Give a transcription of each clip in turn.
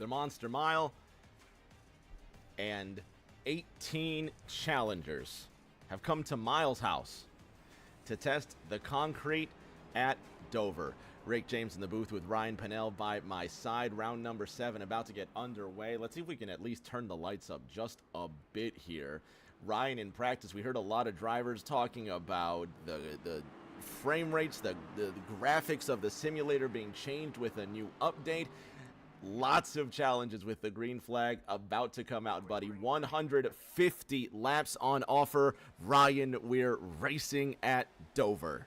the Monster Mile, and 18 challengers have come to Miles' house to test the concrete at Dover. Rick James in the booth with Ryan Pennell by my side. Round number 7 about to get underway. Let's see if we can at least turn the lights up just a bit here. Ryan, in practice, we heard a lot of drivers talking about the frame rates, the graphics of the simulator being changed with a new update. Lots of challenges with the green flag about to come out, buddy. 150 laps on offer. Ryan, we're racing at Dover.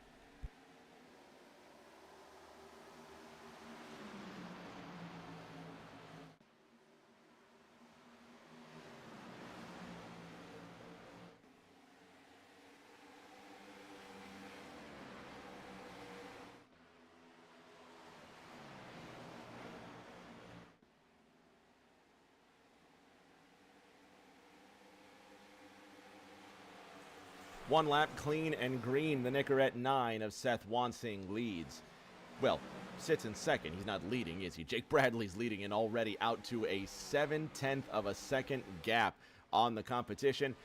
One lap clean and green. The Nicorette 9 of Seth Wansing leads. Well, sits in second. He's not leading, is he? Jake Bradley's leading and already out to a 7/10 of a second gap on the competition.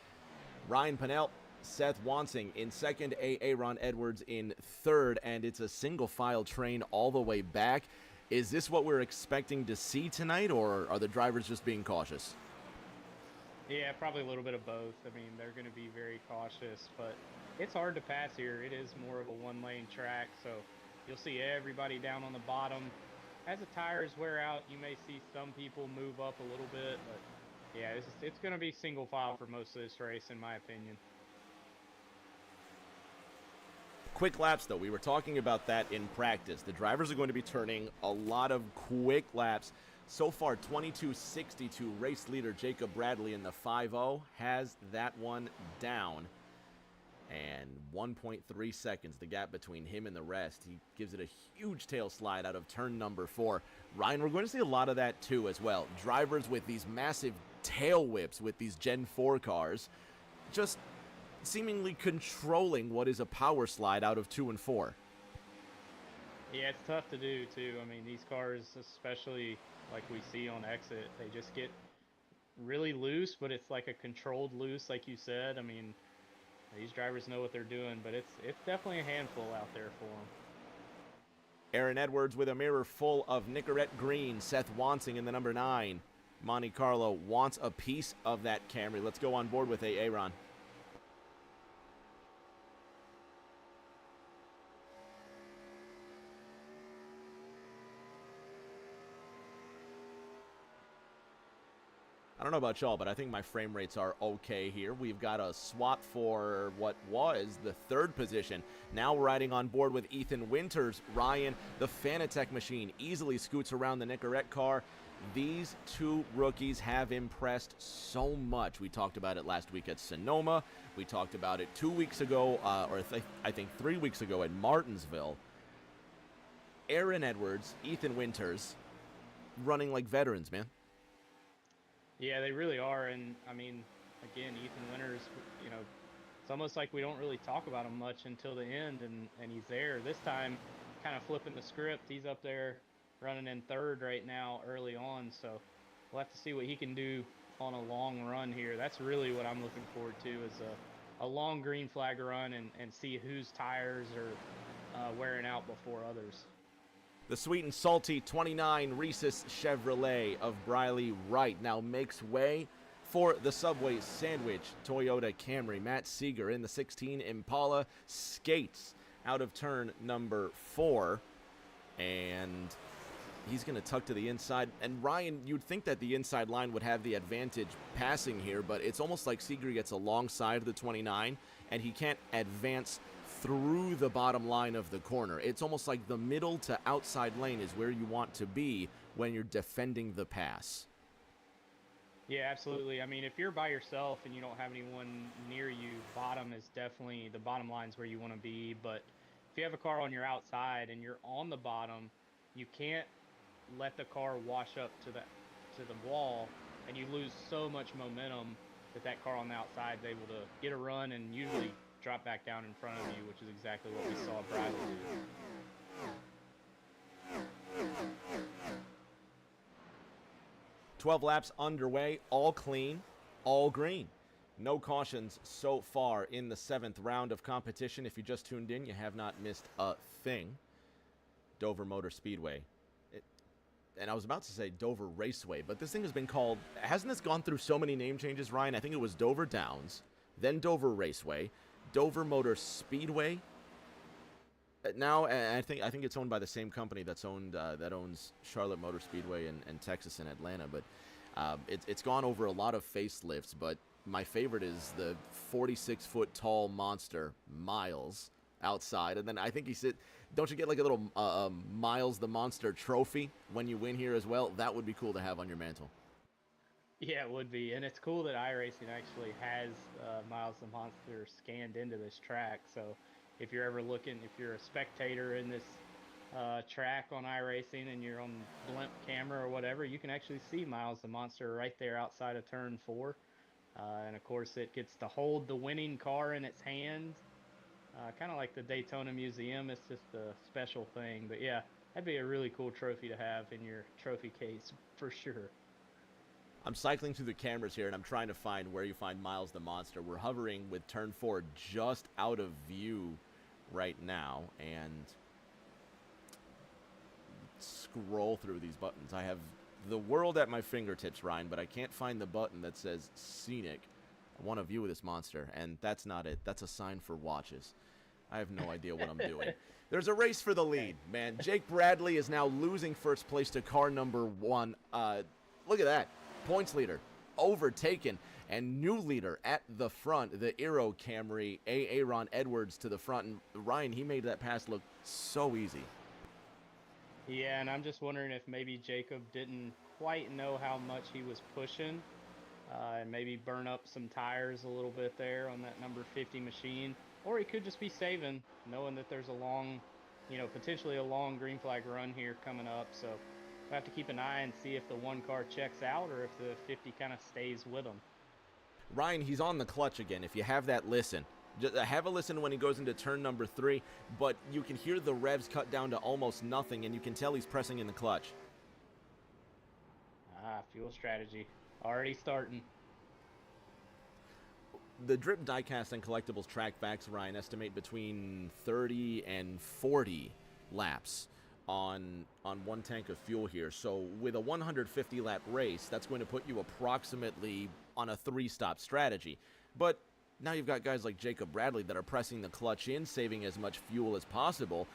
Ryan Pennell, Seth Wansing in second, Aaron Edwards in third, and it's a single file train all the way back. Is this what we're expecting to see tonight, or are the drivers just being cautious? Yeah, probably a little bit of both. I mean, they're going to be very cautious, but it's hard to pass here. It is more of a one-lane track, so you'll see everybody down on the bottom. As the tires wear out, you may see some people move up a little bit, but yeah, it's going to be single file for most of this race, in my opinion. Quick laps, though. We were talking about that in practice. The drivers are going to be turning a lot of quick laps. So far, 22.62. Race leader Jacob Bradley in the 5.0 has that one down. And 1.3 seconds, the gap between him and the rest. He gives it a huge tail slide out of turn number 4. Ryan, we're going to see a lot of that too as well. Drivers with these massive tail whips with these Gen 4 cars just seemingly controlling what is a power slide out of 2 and 4. Yeah, it's tough to do too. I mean, these cars, especially like we see on exit, they just get really loose, but it's like a controlled loose, like you said. I mean, these drivers know what they're doing, but it's definitely a handful out there for them. Aaron Edwards with a mirror full of Nicorette green. Seth Wansing in the number 9. Monte Carlo wants a piece of that Camry. Let's go on board with Aaron. I don't know about y'all, but I think my frame rates are okay here. We've got a swap for what was the 3rd position. Now riding on board with Ethan Winters. Ryan, the Fanatec machine, easily scoots around the Nicorette car. These two rookies have impressed so much. We talked about it last week at Sonoma. We talked about it 2 weeks ago, I think 3 weeks ago at Martinsville. Aaron Edwards, Ethan Winters, running like veterans, man. Yeah, they really are. And I mean, again, Ethan Winters, you know, it's almost like we don't really talk about him much until the end, and he's there. This time, kind of flipping the script. He's up there running in 3rd right now early on, so we'll have to see what he can do on a long run here. That's really what I'm looking forward to, is a long green flag run and see whose tires are wearing out before others. The sweet and salty 29 Rhesus Chevrolet of Briley Wright now makes way for the Subway Sandwich Toyota Camry. Matt Seeger in the 16 Impala skates out of turn number 4, and he's going to tuck to the inside. And Ryan, you'd think that the inside line would have the advantage passing here, but it's almost like Seeger gets alongside of the 29, and he can't advance through the bottom line of the corner. It's almost like the middle to outside lane is where you want to be when you're defending the pass. Yeah, absolutely. I mean, if you're by yourself and you don't have anyone near you, bottom is definitely, the bottom line's where you want to be. But if you have a car on your outside and you're on the bottom, you can't let the car wash up to the wall, and you lose so much momentum that car on the outside is able to get a run and usually drop back down in front of you, which is exactly what we saw Bradley do. 12 laps underway, all clean, all green. No cautions so far in the 7th round of competition. If you just tuned in, you have not missed a thing. Dover Motor Speedway. And I was about to say Dover Raceway, but this thing has been called, hasn't this gone through so many name changes, Ryan? I think it was Dover Downs, then Dover Raceway, Dover Motor Speedway. Now, I think it's owned by the same company that owns Charlotte Motor Speedway and Texas and Atlanta. But it's gone over a lot of facelifts. But my favorite is the 46-foot tall monster Miles outside, and then I think don't you get like a little Miles the Monster trophy when you win here as well? That would be cool to have on your mantle. Yeah, it would be, and it's cool that iRacing actually has Miles the Monster scanned into this track. So if you're ever looking, if you're a spectator in this track on iRacing and you're on blimp camera or whatever, you can actually see Miles the Monster right there outside of turn 4. And of course, it gets to hold the winning car in its hands. Kind of like the Daytona Museum. It's just a special thing. But yeah, that'd be a really cool trophy to have in your trophy case for sure. I'm cycling through the cameras here, and I'm trying to find where you find Miles the Monster. We're hovering with turn 4 just out of view right now, and scroll through these buttons. I have the world at my fingertips, Ryan, but I can't find the button that says Scenic. I want a view of this monster, and that's not it. That's a sign for watches. I have no idea what I'm doing. There's a race for the lead, man. Jake Bradley is now losing first place to car number 1. Look at that. Points leader overtaken, and new leader at the front, the Aero Camry, Aaron Edwards to the front. And Ryan, he made that pass look so easy. Yeah, and I'm just wondering if maybe Jacob didn't quite know how much he was pushing, and maybe burn up some tires a little bit there on that number 50 machine. Or he could just be saving, knowing that there's a long, potentially a long green flag run here coming up. So we'll have to keep an eye and see if the 1 car checks out or if the 50 kind of stays with him. Ryan, he's on the clutch again. If you have that, listen. Just have a listen when he goes into turn number 3, but you can hear the revs cut down to almost nothing, and you can tell he's pressing in the clutch. Fuel strategy. Already starting. The Drip Diecast and Collectibles track backs, Ryan, estimate between 30 and 40 laps on 1 tank of fuel here. So with a 150-lap race, that's going to put you approximately on a 3-stop strategy. But now you've got guys like Jacob Bradley that are pressing the clutch in, saving as much fuel as possible.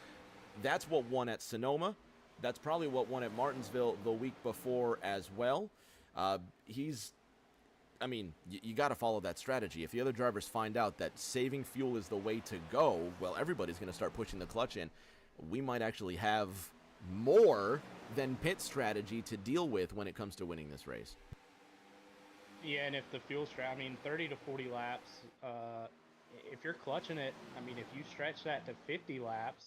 That's what won at Sonoma. That's probably what won at Martinsville the week before as well. You got to follow that strategy. If the other drivers find out that saving fuel is the way to go, well, everybody's going to start pushing the clutch in. We might actually have more than pit strategy to deal with when it comes to winning this race. Yeah, and if the fuel 30 to 40 laps, if you're clutching it, if you stretch that to 50 laps,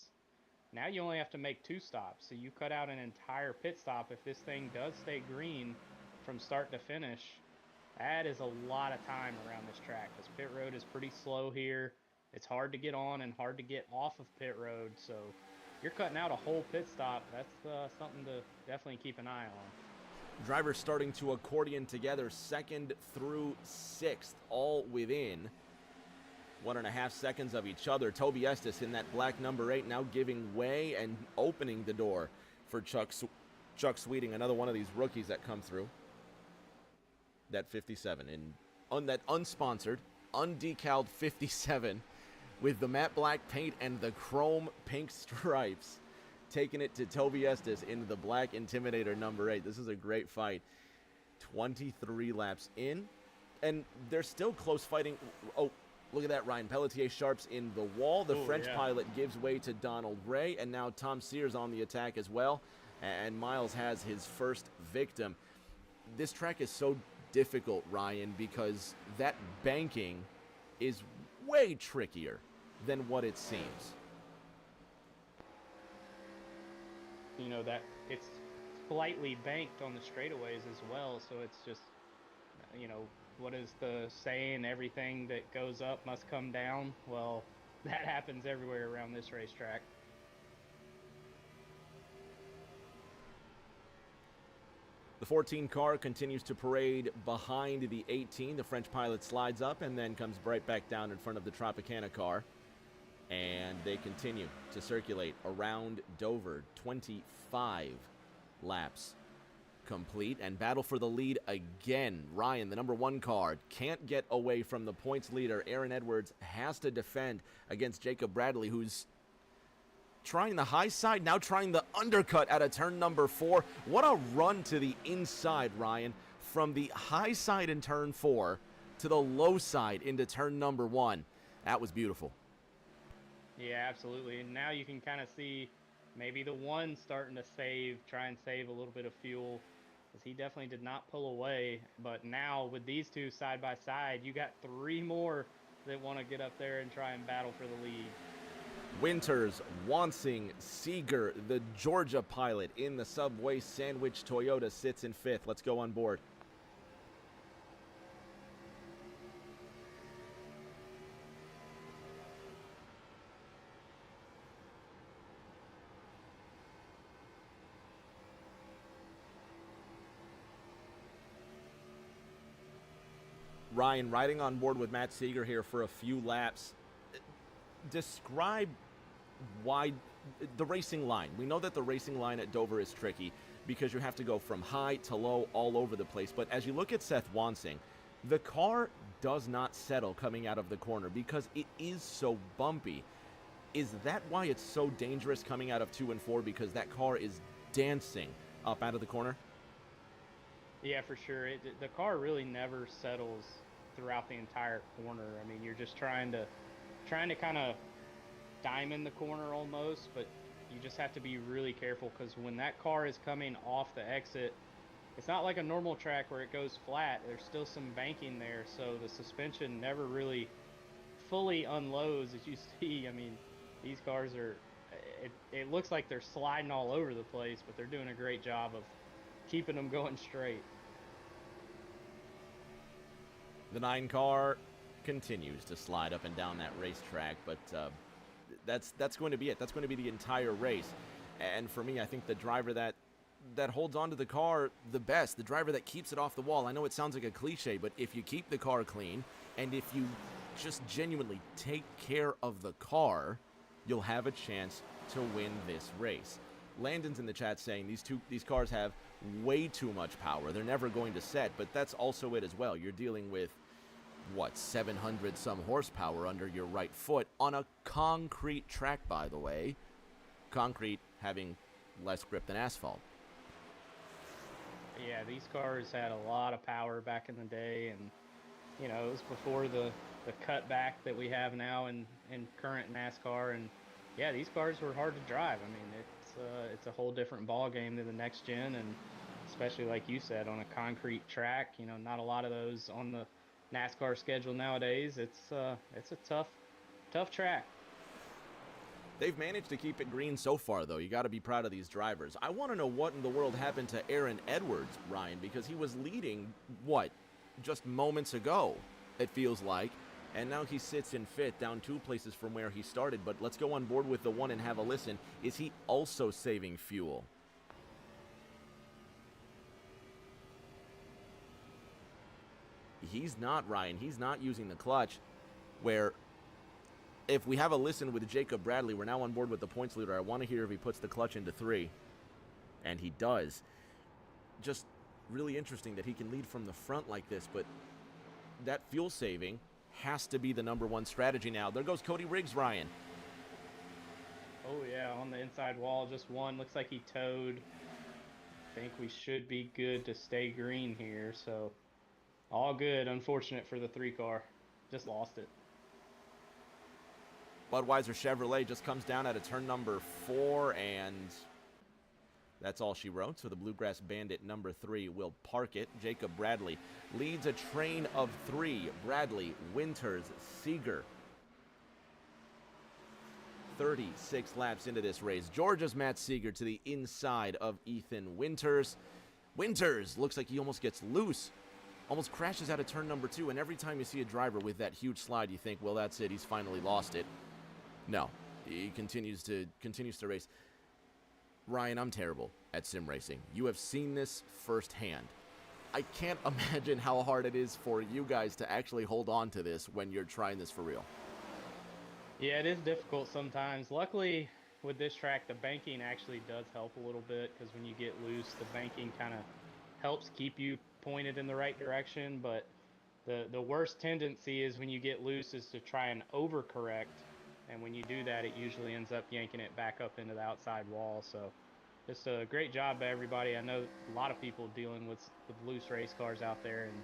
now you only have to make 2 stops. So you cut out an entire pit stop if this thing does stay green from start to finish. That is a lot of time around this track. This pit road is pretty slow here. It's hard to get on and hard to get off of pit road. So you're cutting out a whole pit stop. That's something to definitely keep an eye on. Drivers starting to accordion together, 2nd through 6th, all within 1.5 seconds of each other. Toby Estes in that black number 8 now giving way and opening the door for Chuck Sweeting, another one of these rookies that come through. That 57 on that unsponsored, undecaled 57 with the matte black paint and the chrome pink stripes, taking it to Toby Estes into the black Intimidator number 8. This is a great fight. 23 laps in, and they're still close fighting. Oh, look at that, Ryan Pelletier Sharps in the wall. The French pilot gives way to Donald Ray, and now Tom Sears on the attack as well, and Miles has his first victim. This track is so difficult, Ryan, because that banking is way trickier than what it seems. That it's slightly banked on the straightaways as well, so it's just, what is the saying, everything that goes up must come down? Well, that happens everywhere around this racetrack. The 14 car continues to parade behind the 18. The French pilot slides up and then comes right back down in front of the Tropicana car. And they continue to circulate around Dover. 25 laps complete and battle for the lead again. Ryan, the number 1 car, can't get away from the points leader. Aaron Edwards has to defend against Jacob Bradley, who's trying the high side, now trying the undercut out of turn number 4. What a run to the inside, Ryan, from the high side in turn 4 to the low side into turn number 1. That was beautiful. Yeah, absolutely. And now you can kind of see maybe the 1 starting to try and save a little bit of fuel, because he definitely did not pull away. But now with these two side by side, you got 3 more that want to get up there and try and battle for the lead. Winters, Wansing, Seeger, the Georgia pilot in the Subway Sandwich Toyota sits in 5th. Let's go on board. Ryan, riding on board with Matt Seeger here for a few laps. Describe why the racing line. We know that the racing line at Dover is tricky because you have to go from high to low all over the place. But as you look at Seth Wansing, the car does not settle coming out of the corner because it is so bumpy. Is that why it's so dangerous coming out of 2 and 4? Because that car is dancing up out of the corner? Yeah, for sure. The car really never settles throughout the entire corner. I mean, you're just trying to kind of diamond the corner almost, but you just have to be really careful, because when that car is coming off the exit, it's not like a normal track where it goes flat. There's still some banking there, so the suspension never really fully unloads, as you see. I mean, these cars are, it looks like they're sliding all over the place, but they're doing a great job of keeping them going straight. The 9 car continues to slide up and down that racetrack, but that's going to be it. That's going to be the entire race. And for me, I think the driver that holds onto the car the best, the driver that keeps it off the wall. I know it sounds like a cliche, but if you keep the car clean and if you just genuinely take care of the car, you'll have a chance to win this race. Landon's in the chat saying these cars have way too much power. They're never going to set, but that's also it as well. You're dealing with, what, 700 some horsepower under your right foot on a concrete track, by the way. Concrete having less grip than asphalt. Yeah, these cars had a lot of power back in the day, and you know, it was before the cutback that we have now in current NASCAR. And yeah, these cars were hard to drive. I mean, it's a whole different ball game than the next gen, and especially like you said, on a concrete track. You know, not a lot of those on the NASCAR schedule nowadays. It's a tough track. They've managed to keep it green so far, though. You got to be proud of these drivers. I want to know what in the world happened to Aaron Edwards, Ryan, because he was leading, what, just moments ago, it feels like. And now he sits in 5th, down 2 places from where he started. But let's go on board with the 1 and have a listen. Is he also saving fuel? He's not, Ryan. He's not using the clutch. Where, if we have a listen with Jacob Bradley, we're now on board with the points leader. I want to hear if he puts the clutch into 3. And he does. Just really interesting that he can lead from the front like this. But that fuel saving has to be the number 1 strategy now. There goes Cody Riggs, Ryan. Oh yeah, on the inside wall, just one. Looks like he towed. I think we should be good to stay green here, so all good. Unfortunate for the 3 car. Just lost it. Budweiser Chevrolet just comes down at a turn number 4, and that's all she wrote. So the Bluegrass Bandit number 3 will park it. Jacob Bradley leads a train of 3. Bradley, Winters, Seeger. 36 laps into this race. Georgia's Matt Seeger to the inside of Ethan Winters. Winters looks like he almost gets loose. Almost crashes out of turn number 2. And every time you see a driver with that huge slide, you think, well, that's it. He's finally lost it. No, he continues to race. Ryan, I'm terrible. at sim racing. You have seen this firsthand. I can't imagine how hard it is for you guys to actually hold on to this when you're trying this for real. Yeah, it is difficult sometimes. Luckily, with this track, the banking actually does help a little bit because when you get loose, the banking kind of helps keep you pointed in the right direction. But the worst tendency is when you get loose is to try and overcorrect, and when you do that, it usually ends up yanking it back up into the outside wall. So just a great job by everybody. I know a lot of people dealing with loose race cars out there and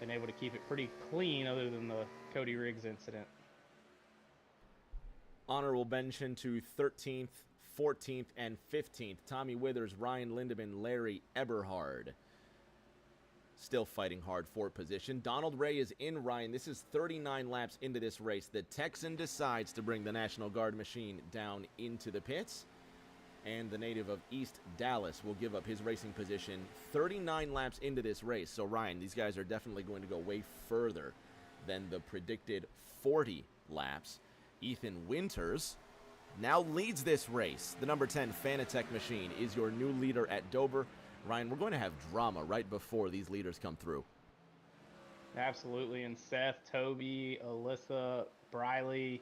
been able to keep it pretty clean, other than the Cody Riggs incident. Honorable mention to 13th, 14th, and 15th. Tommy Withers, Ryan Lindemann, Larry Eberhard. Still fighting hard for position. Donald Ray is in, Ryan. This is 39 laps into this race. The Texan decides to bring the National Guard machine down into the pits. And the native of East Dallas will give up his racing position 39 laps into this race. So, Ryan, these guys are definitely going to go way further than the predicted 40 laps. Ethan Winters now leads this race. The number 10 Fanatec machine is your new leader at Dover. Ryan, we're going to have drama right before these leaders come through. Absolutely, and Seth, Toby, Alyssa, Briley,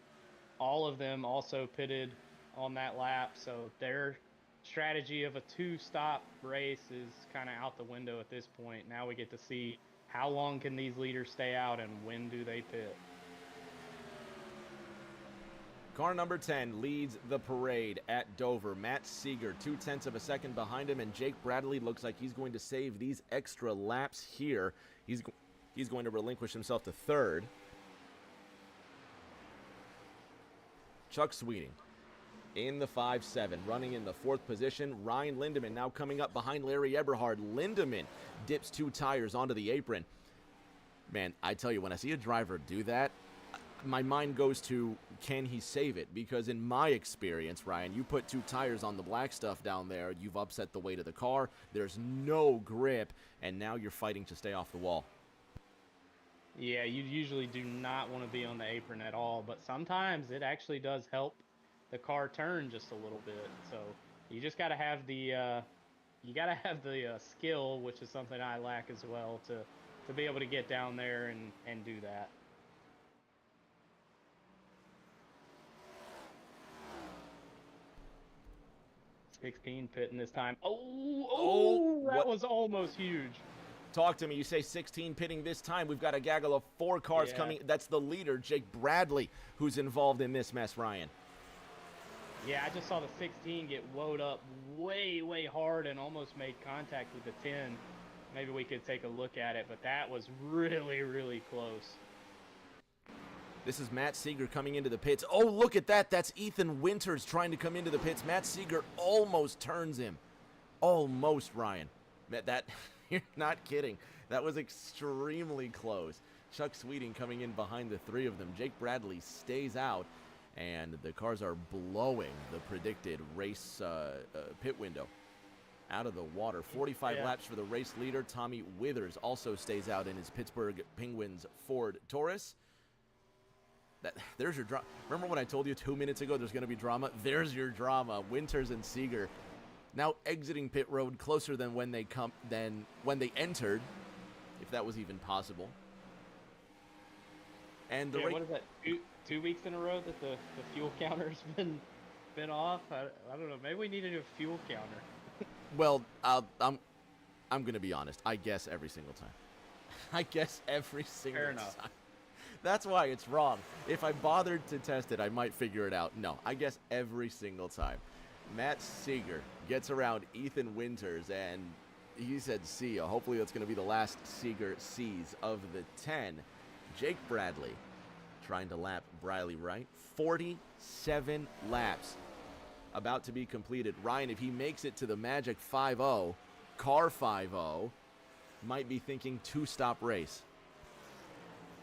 all of them also pitted on that lap, so their strategy of a two-stop race is kind of out the window at this point. Now we get to see how long can these leaders stay out and when do they pit. Car number 10 leads the parade at Dover. Matt Seeger, 0.2 of a second behind him, and Jake Bradley looks like he's going to save these extra laps here. He's going to relinquish himself to third. Chuck Sweeting in the 5-7, running in the fourth position. Ryan Lindemann now coming up behind Larry Eberhard. Lindemann dips 2 tires onto the apron. Man, I tell you, when I see a driver do that, my mind goes to, can he save it? Because in my experience, Ryan, you put 2 tires on the black stuff down there, you've upset the weight of the car, there's no grip, and now you're fighting to stay off the wall. Yeah, you usually do not want to be on the apron at all, but sometimes it actually does help the car turn just a little bit. So you just got to have the skill, which is something I lack as well, to be able to get down there and do that. $16 pitting this time. That was almost huge. Talk to me. You say 16 pitting this time. We've got a gaggle of 4 cars coming. That's the leader, Jake Bradley, who's involved in this mess, Ryan. Yeah, I just saw the 16 get woed up way, way hard and almost made contact with the 10. Maybe we could take a look at it, but that was really, really close. This is Matt Seeger coming into the pits. Oh, look at that. That's Ethan Winters trying to come into the pits. Matt Seeger almost turns him. Almost, Ryan. That you're not kidding. That was extremely close. Chuck Sweeting coming in behind the 3 of them. Jake Bradley stays out, and the cars are blowing the predicted race pit window out of the water. 45 laps for the race leader. Tommy Withers also stays out in his Pittsburgh Penguins Ford Taurus. There's your drama. Remember when I told you 2 minutes ago there's going to be drama? There's your drama. Winters and Seeger now exiting pit road closer than when they entered, if that was even possible. And the what is that? 2 weeks in a row that the fuel counter's been off. I don't know. Maybe we need a new fuel counter. Well, I'm going to be honest. I guess every single time. I guess every single Fair enough. time. That's why it's wrong. If I bothered to test it, I might figure it out. No, I guess every single time. Matt Seeger gets around Ethan Winters, and he said, see ya. Hopefully that's going to be the last Seeger sees of the 10. Jake Bradley trying to lap Briley right. 47 laps about to be completed. Ryan, if he makes it to the magic 5-0, car 5-0, might be thinking 2-stop race.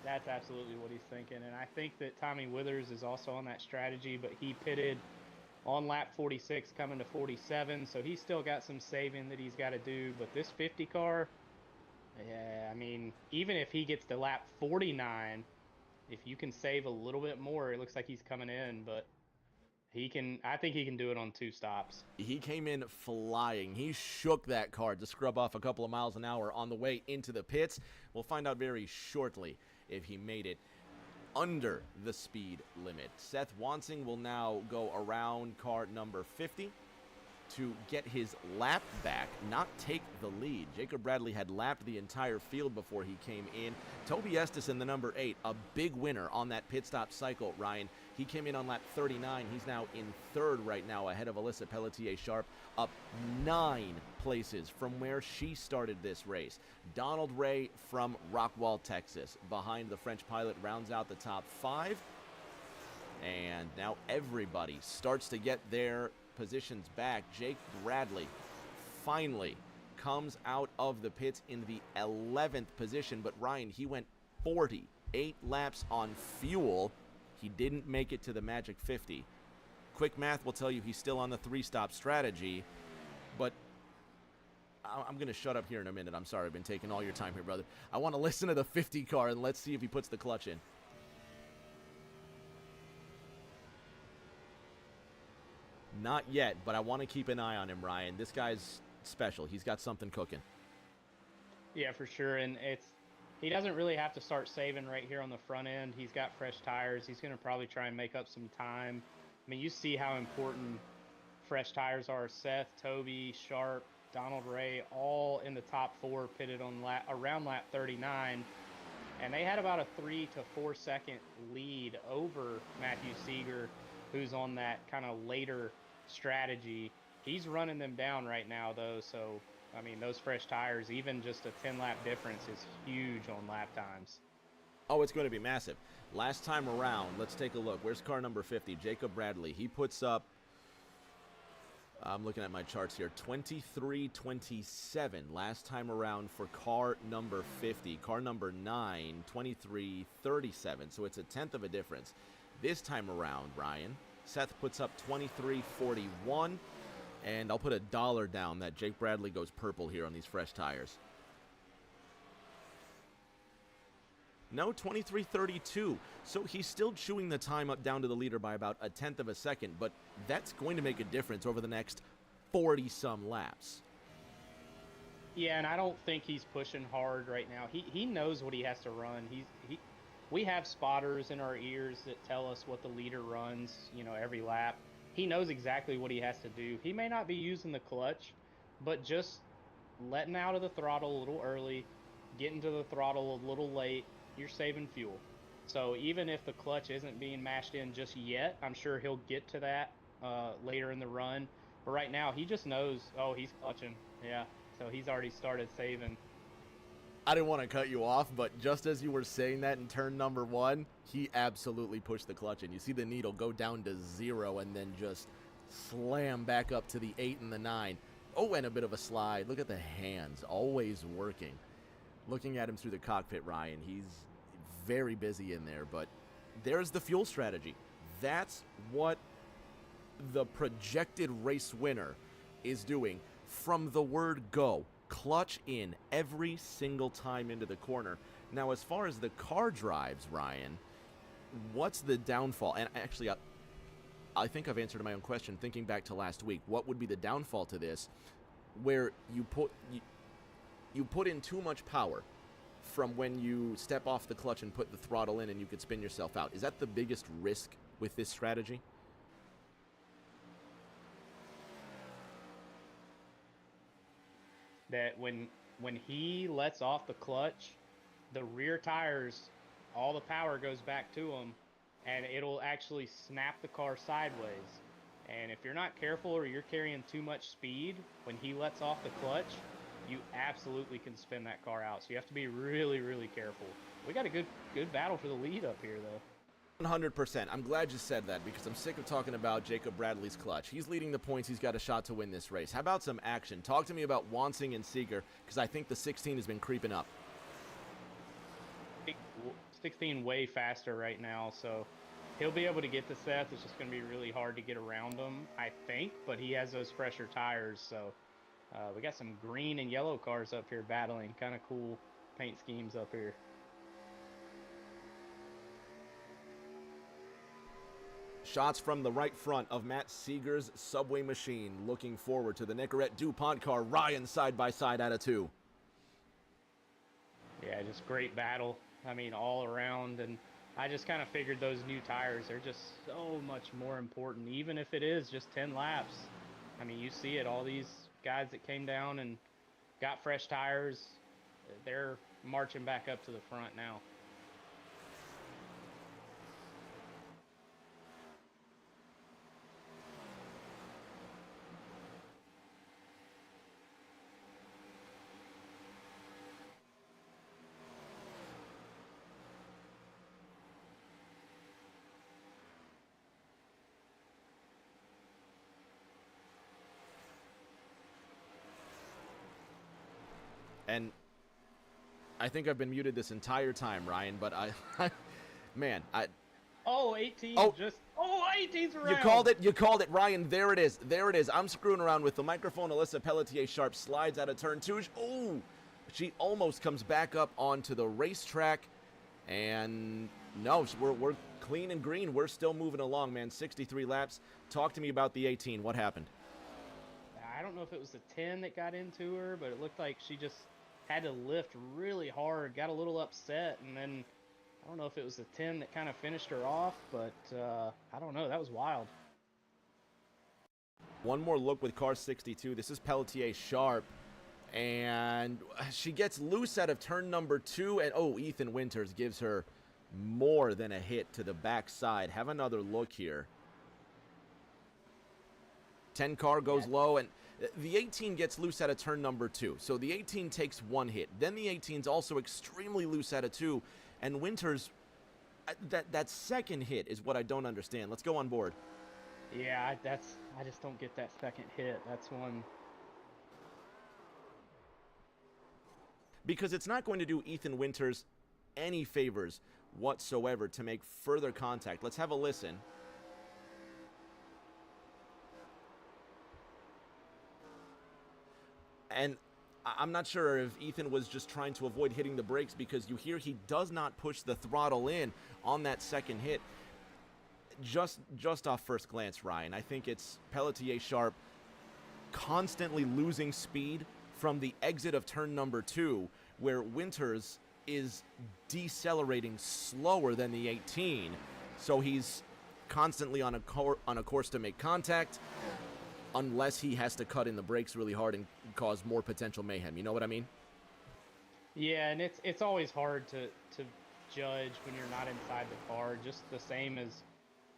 That's absolutely what he's thinking, and I think that Tommy Withers is also on that strategy, but he pitted on lap 46 coming to 47, so he's still got some saving that he's got to do. But this 50 car, yeah, I mean, even if he gets to lap 49, if you can save a little bit more, it looks like he's coming in. But I think he can do it on 2 stops. He came in flying. He shook that car to scrub off a couple of miles an hour on the way into the pits. We'll find out very shortly if he made it under the speed limit. Seth Wansing will now go around car number 50 to get his lap back, not take the lead. Jacob Bradley had lapped the entire field before he came in. Toby Estes in the number 8, a big winner on that pit stop cycle, Ryan. He came in on lap 39. He's now in 3rd right now, ahead of Alyssa Pelletier-Sharp, up 9 places from where she started this race. Donald Ray from Rockwall, Texas, behind the French pilot, rounds out the top 5. And now everybody starts to get their positions back. Jake Bradley finally comes out of the pits in the 11th position, but Ryan, he went 48 laps on fuel. He didn't make it to the magic 50. Quick math will tell you he's still on the 3-stop strategy, but I'm going to shut up here in a minute. I'm sorry, I've been taking all your time here, brother. I want to listen to the 50 car, and let's see if he puts the clutch in. Not yet, but I want to keep an eye on him, Ryan. This guy's special. He's got something cooking. Yeah, for sure. And he doesn't really have to start saving right here on the front end. He's got fresh tires. He's going to probably try and make up some time. I mean, you see how important fresh tires are. Seth, Toby, Sharp, Donald Ray, all in the top 4 pitted on around lap 39. And they had about a 3 to 4 second lead over Matthew Seeger, who's on that kind of later strategy. He's running them down right now, though, so, I mean, those fresh tires, even just a 10-lap difference is huge on lap times. Oh, it's going to be massive. Last time around, let's take a look. Where's car number 50? Jacob Bradley. He puts up, I'm looking at my charts here, 23-27 last time around for car number 50. Car number 9, 23-37, so it's a 10th of a difference. This time around, Ryan, Seth puts up 23-41, and I'll put $1 down that Jake Bradley goes purple here on these fresh tires. No, 23-32. So he's still chewing the time up down to the leader by about a 1/10 of a second, but that's going to make a difference over the next 40-some laps. Yeah, and I don't think he's pushing hard right now. He knows what he has to run. We have spotters in our ears that tell us what the leader runs, every lap. He knows exactly what he has to do. He may not be using the clutch, but just letting out of the throttle a little early, getting to the throttle a little late, you're saving fuel. So even if the clutch isn't being mashed in just yet, I'm sure he'll get to that later in the run. But right now, he just knows, oh, he's clutching. Yeah, so he's already started saving. I didn't want to cut you off, but just as you were saying that in turn number 1, he absolutely pushed the clutch in. You see the needle go down to 0 and then just slam back up to the 8 and the 9. Oh, and a bit of a slide. Look at the hands, always working. Looking at him through the cockpit, Ryan, he's very busy in there, but there's the fuel strategy. That's what the projected race winner is doing from the word go. Clutch in every single time into the corner. Now, as far as the car drives, Ryan, what's the downfall? And actually, I think I've answered my own question thinking back to last week. What would be the downfall to this where you put in too much power from when you step off the clutch and put the throttle in and you could spin yourself out? Is that the biggest risk with this strategy? That when he lets off the clutch, the rear tires, all the power goes back to them, and it'll actually snap the car sideways. And if you're not careful or you're carrying too much speed, when he lets off the clutch, you absolutely can spin that car out. So you have to be really, really careful. We got a good battle for the lead up here, though. 100%. I'm glad you said that because I'm sick of talking about Jacob Bradley's clutch. He's leading the points. He's got a shot to win this race. How about some action? Talk to me about Wansing and Seeger because I think the 16 has been creeping up. 16 way faster right now, so he'll be able to get to Seth. It's just going to be really hard to get around him, I think, but he has those fresher tires, so we got some green and yellow cars up here battling. Kind of cool paint schemes up here. Shots from the right front of Matt Seeger's Subway machine. Looking forward to the Nicorette DuPont car. Ryan side by side at a 2. Yeah, just great battle. I mean, all around. And I just kind of figured those new tires, they're just so much more important, even if it is just 10 laps. I mean, you see it, all these guys that came down and got fresh tires, they're marching back up to the front now. And I think I've been muted this entire time, Ryan, but man, Oh, 18 oh, just, oh, 18's around. You called it, Ryan. There it is. I'm screwing around with the microphone. Alyssa Pelletier-Sharp slides out of turn 2. Oh, she almost comes back up onto the racetrack. And no, we're clean and green. We're still moving along, man. 63 laps. Talk to me about the 18. What happened? I don't know if it was the 10 that got into her, but it looked like she just had to lift really hard, got a little upset, and then I don't know if it was the 10 that kind of finished her off, but I don't know. That was wild. One more look with car 62. This is Pelletier-Sharp, and she gets loose out of turn number 2, and oh, Ethan Winters gives her more than a hit to the backside. Have another look here. 10 car goes low, and the 18 gets loose out of turn number 2. So the 18 takes 1 hit. Then the 18's also extremely loose out of 2. And Winters, that second hit is what I don't understand. Let's go on board. Yeah, I just don't get that second hit. That's one. Because it's not going to do Ethan Winters any favors whatsoever to make further contact. Let's have a listen. And I'm not sure if Ethan was just trying to avoid hitting the brakes, because you hear he does not push the throttle in on that second hit. Just off first glance, Ryan, I think it's Pelletier-Sharp constantly losing speed from the exit of turn number 2, where Winters is decelerating slower than the 18. So he's constantly on a course to make contact, unless he has to cut in the brakes really hard and cause more potential mayhem. You know what I mean? Yeah, and it's always hard to judge when you're not inside the car. Just the same as,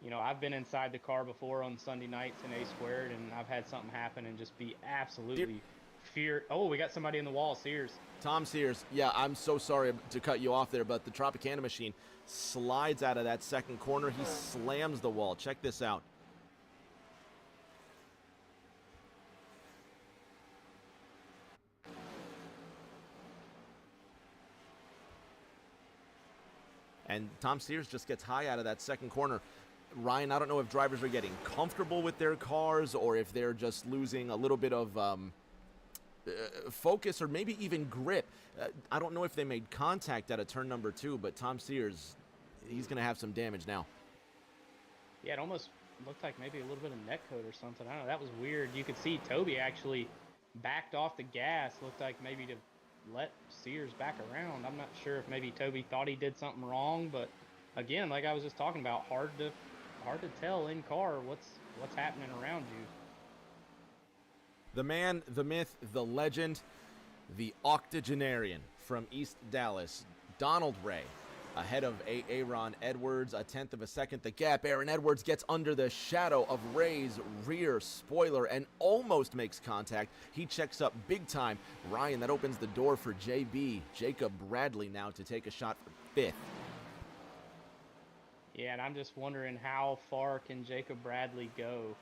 you know, I've been inside the car before on Sunday nights in A Squared, and I've had something happen and just be absolutely fear. Oh, we got somebody in the wall, Sears. Tom Sears. Yeah, I'm so sorry to cut you off there, but the Tropicana machine slides out of that second corner. He slams the wall. Check this out. And Tom Sears just gets high out of that second corner. Ryan, I don't know if drivers are getting comfortable with their cars or if they're just losing a little bit of focus or maybe even grip. I don't know if they made contact at a turn number 2, but Tom Sears, he's going to have some damage now. Yeah, it almost looked like maybe a little bit of neck coat or something. I don't know. That was weird. You could see Toby actually backed off the gas. Looked like maybe to let Sears back around. I'm not sure if maybe Toby thought he did something wrong, but again, like I was just talking about, hard to tell in car what's happening around you. The man, the myth, the legend, the octogenarian from East Dallas, Donald Ray, ahead of Aaron Edwards, a tenth of a second. The gap, Aaron Edwards gets under the shadow of Ray's rear spoiler and almost makes contact. He checks up big time. Ryan, that opens the door for JB, Jacob Bradley, now to take a shot for 5th. Yeah, and I'm just wondering how far can Jacob Bradley go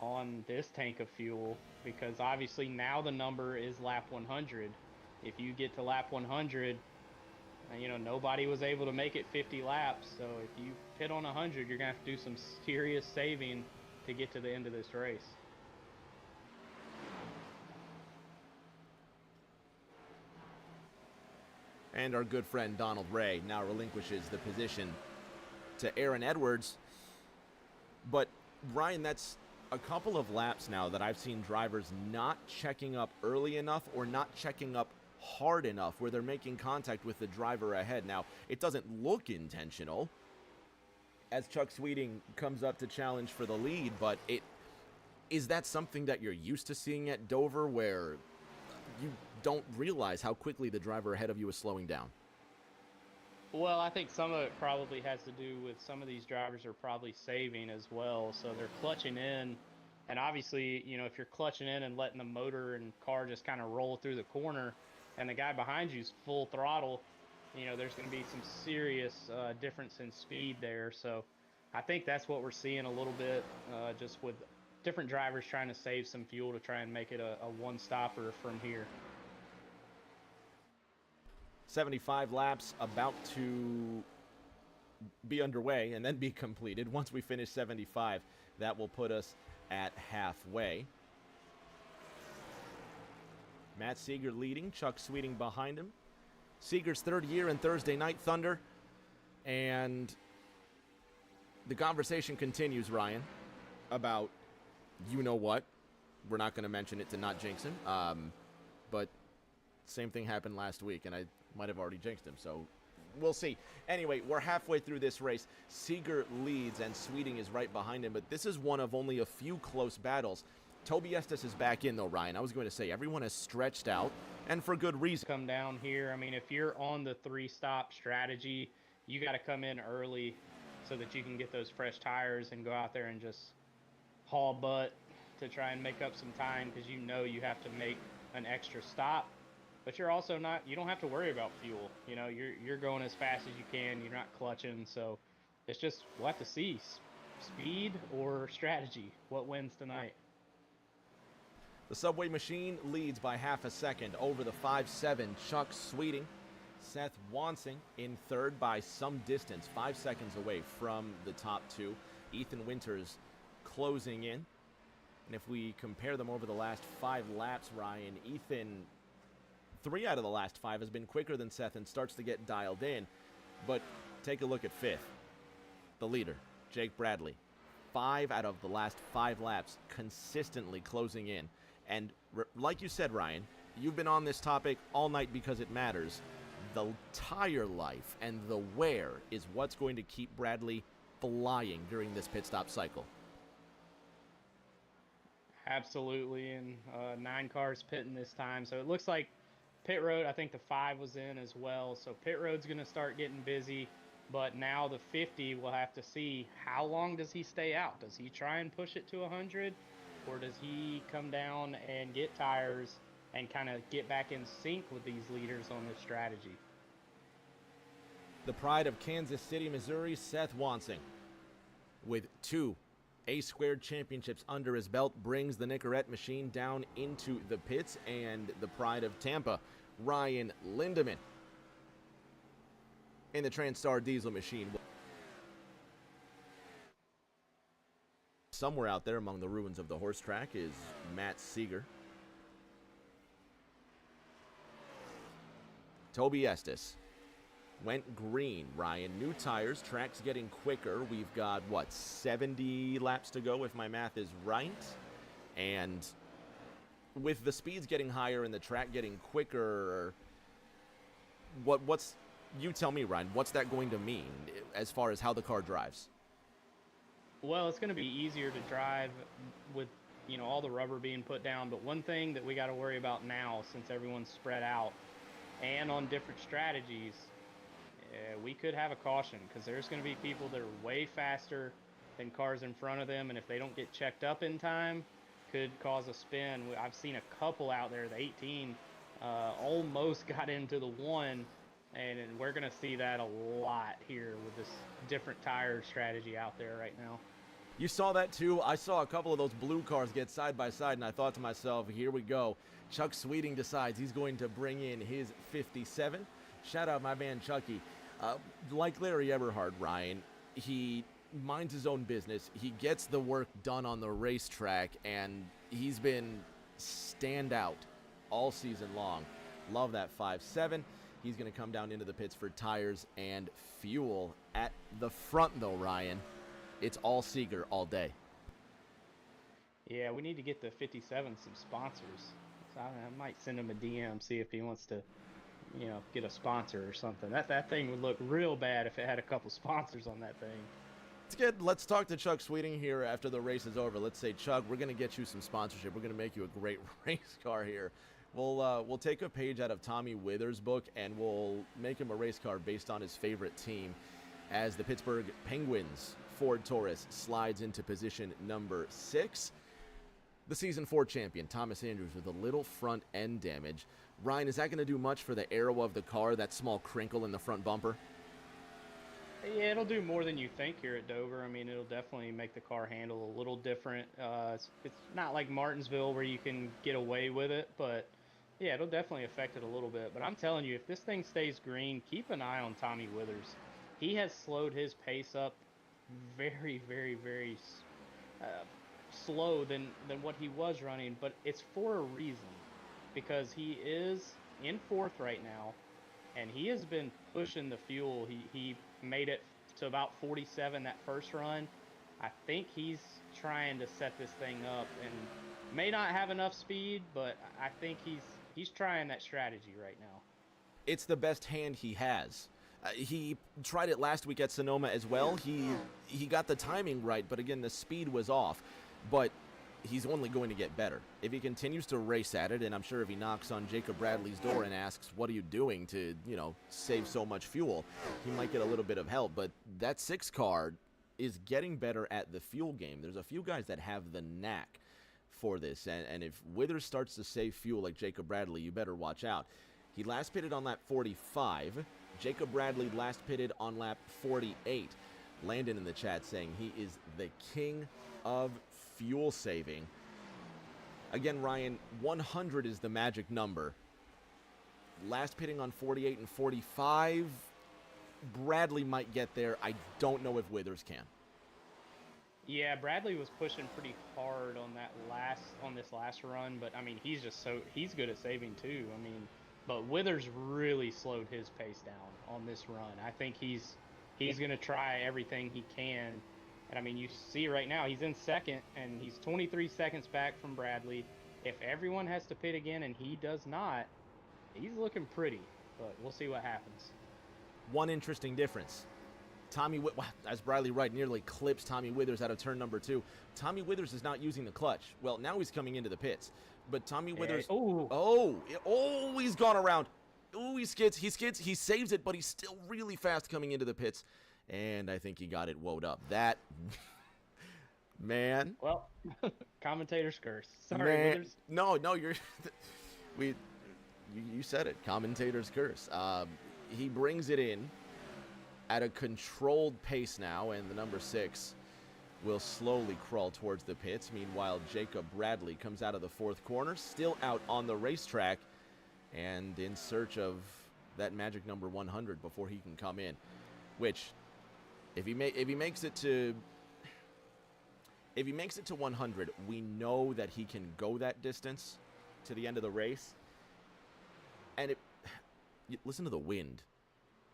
on this tank of fuel, because obviously now the number is lap 100. If you get to lap 100, you know, nobody was able to make it 50 laps, so if you hit on 100, you're going to have to do some serious saving to get to the end of this race. And our good friend Donald Ray now relinquishes the position to Aaron Edwards. But, Ryan, that's a couple of laps now that I've seen drivers not checking up early enough or not checking up hard enough where they're making contact with the driver ahead. Now, it doesn't look intentional as Chuck Sweeting comes up to challenge for the lead, but is that something that you're used to seeing at Dover where you don't realize how quickly the driver ahead of you is slowing down? Well, I think some of it probably has to do with some of these drivers are probably saving as well. So they're clutching in. And obviously, you know, if you're clutching in and letting the motor and car just kind of roll through the corner and the guy behind you's full throttle, you know, there's going to be some serious difference in speed there. So I think that's what we're seeing a little bit just with different drivers trying to save some fuel to try and make it a one-stopper from here. 75 laps about to be underway and then be completed. Once we finish 75, that will put us at halfway. Matt Seeger leading, Chuck Sweeting behind him. Seeger's third year in Thursday Night Thunder. And the conversation continues, Ryan, about you know what. We're not going to mention it to not jinx him. But same thing happened last week, and I might have already jinxed him, so we'll see. Anyway, we're halfway through this race. Seeger leads, and Sweeting is right behind him, but this is one of only a few close battles. Toby Estes is back in, though, Ryan. I was going to say, everyone has stretched out, and for good reason. Come down here. I mean, if you're on the three-stop strategy, you got to come in early so that you can get those fresh tires and go out there and just haul butt to try and make up some time, because you know you have to make an extra stop. But you're also not, you don't have to worry about fuel. You know, you're going as fast as you can. You're not clutching. So it's just, we'll have to see speed or strategy. What wins tonight? The Subway Machine leads by half a second over the 5-7 Chuck Sweeting. Seth Wansing in third by some distance, 5 seconds away from the top two. Ethan Winters closing in. And if we compare them over the last 5 laps, Ryan, Ethan, 3 out of the last 5 has been quicker than Seth and starts to get dialed in. But take a look at 5th. The leader, Jake Bradley. 5 out of the last 5 laps consistently closing in. And like you said, Ryan, you've been on this topic all night because it matters. The tire life and the wear is what's going to keep Bradley flying during this pit stop cycle. Absolutely, and 9 cars pitting this time. So it looks like pit road, I think the 5 was in as well. So pit road's going to start getting busy. But now the 50, we'll have to see how long does he stay out. Does he try and push it to 100? Or does he come down and get tires and kind of get back in sync with these leaders on this strategy? The pride of Kansas City, Missouri, Seth Wansing, with 2 A-squared championships under his belt, brings the Nicorette machine down into the pits. And the pride of Tampa, Ryan Lindemann, in the TransStar diesel machine. Somewhere out there among the ruins of the horse track is Matt Seeger. Toby Estes went green, Ryan. New tires, track's getting quicker. We've got, what, 70 laps to go if my math is right? And with the speeds getting higher and the track getting quicker, what's, you tell me, Ryan, what's that going to mean as far as how the car drives? Well, it's going to be easier to drive with, you know, all the rubber being put down. But one thing that we got to worry about now, since everyone's spread out and on different strategies, we could have a caution, because there's going to be people that are way faster than cars in front of them. And if they don't get checked up in time, could cause a spin. I've seen a couple out there, the 18 almost got into the 1. And we're going to see that a lot here with this different tire strategy out there right now. You saw that too. I saw a couple of those blue cars get side by side, and I thought to myself, here we go. Chuck Sweeting decides he's going to bring in his 57. Shout out my man Chucky. Like Larry Eberhard, Ryan, he minds his own business. He gets the work done on the racetrack, and he's been standout all season long. Love that 5.7. He's going to come down into the pits for tires and fuel. At the front, though, Ryan, it's all Seeger all day. Yeah, we need to get the 57 some sponsors. So I might send him a DM, see if he wants to, get a sponsor or something. That thing would look real bad if it had a couple sponsors on that thing. It's good. Let's talk to Chuck Sweeting here after the race is over. Let's say, Chuck, we're going to get you some sponsorship. We're going to make you a great race car here. We'll take a page out of Tommy Withers' book, and we'll make him a race car based on his favorite team as the Pittsburgh Penguins Ford Taurus slides into position number 6. The Season 4 champion, Thomas Andrews, with a little front end damage. Ryan, is that going to do much for the aero of the car, that small crinkle in the front bumper? Yeah, it'll do more than you think here at Dover. I mean, it'll definitely make the car handle a little different. It's not like Martinsville where you can get away with it, but yeah, it'll definitely affect it a little bit. But I'm telling you, if this thing stays green, keep an eye on Tommy Withers. He has slowed his pace up very, very, very slow than what he was running, but it's for a reason, because he is in 4th right now, and he has been pushing the fuel. He made it to about 47 that first run. I think he's trying to set this thing up, and may not have enough speed, but I think he's trying that strategy right now. It's the best hand he has. He tried it last week at Sonoma as well. He got the timing right, but again, the speed was off. But he's only going to get better. If he continues to race at it, and I'm sure if he knocks on Jacob Bradley's door and asks, what are you doing to, save so much fuel, he might get a little bit of help. But that 6 car is getting better at the fuel game. There's a few guys that have the knack for this, and if Withers starts to save fuel like Jacob Bradley, you better watch out. He last pitted on lap 45. Jacob Bradley last pitted on lap 48. Landon in the chat saying he is the king of fuel saving. Again, Ryan, 100 is the magic number. Last pitting on 48 and 45. Bradley might get there. I don't know if Withers can. Yeah, Bradley was pushing pretty hard on this last run, but I mean, he's good at saving too. I mean, but Withers really slowed his pace down on this run. I think he's going to try everything he can. And I mean, you see right now, he's in 2nd, and he's 23 seconds back from Bradley. If everyone has to pit again and he does not, he's looking pretty, but we'll see what happens. One interesting difference. As Bradley Wright nearly clips Tommy Withers out of turn number 2, Tommy Withers is not using the clutch. Well, now he's coming into the pits, but Tommy Withers... He's gone around. Oh, he skids, he saves it, but he's still really fast coming into the pits. And I think he got it woed up. That, man. Well, commentator's curse. Sorry, man. Withers. No, you said it. Commentator's curse. He brings it in at a controlled pace now, and the number 6 will slowly crawl towards the pits. Meanwhile, Jacob Bradley comes out of the 4th corner, still out on the racetrack, and in search of that magic number 100 before he can come in. Which, if he makes it to 100, we know that he can go that distance to the end of the race. And listen to the wind,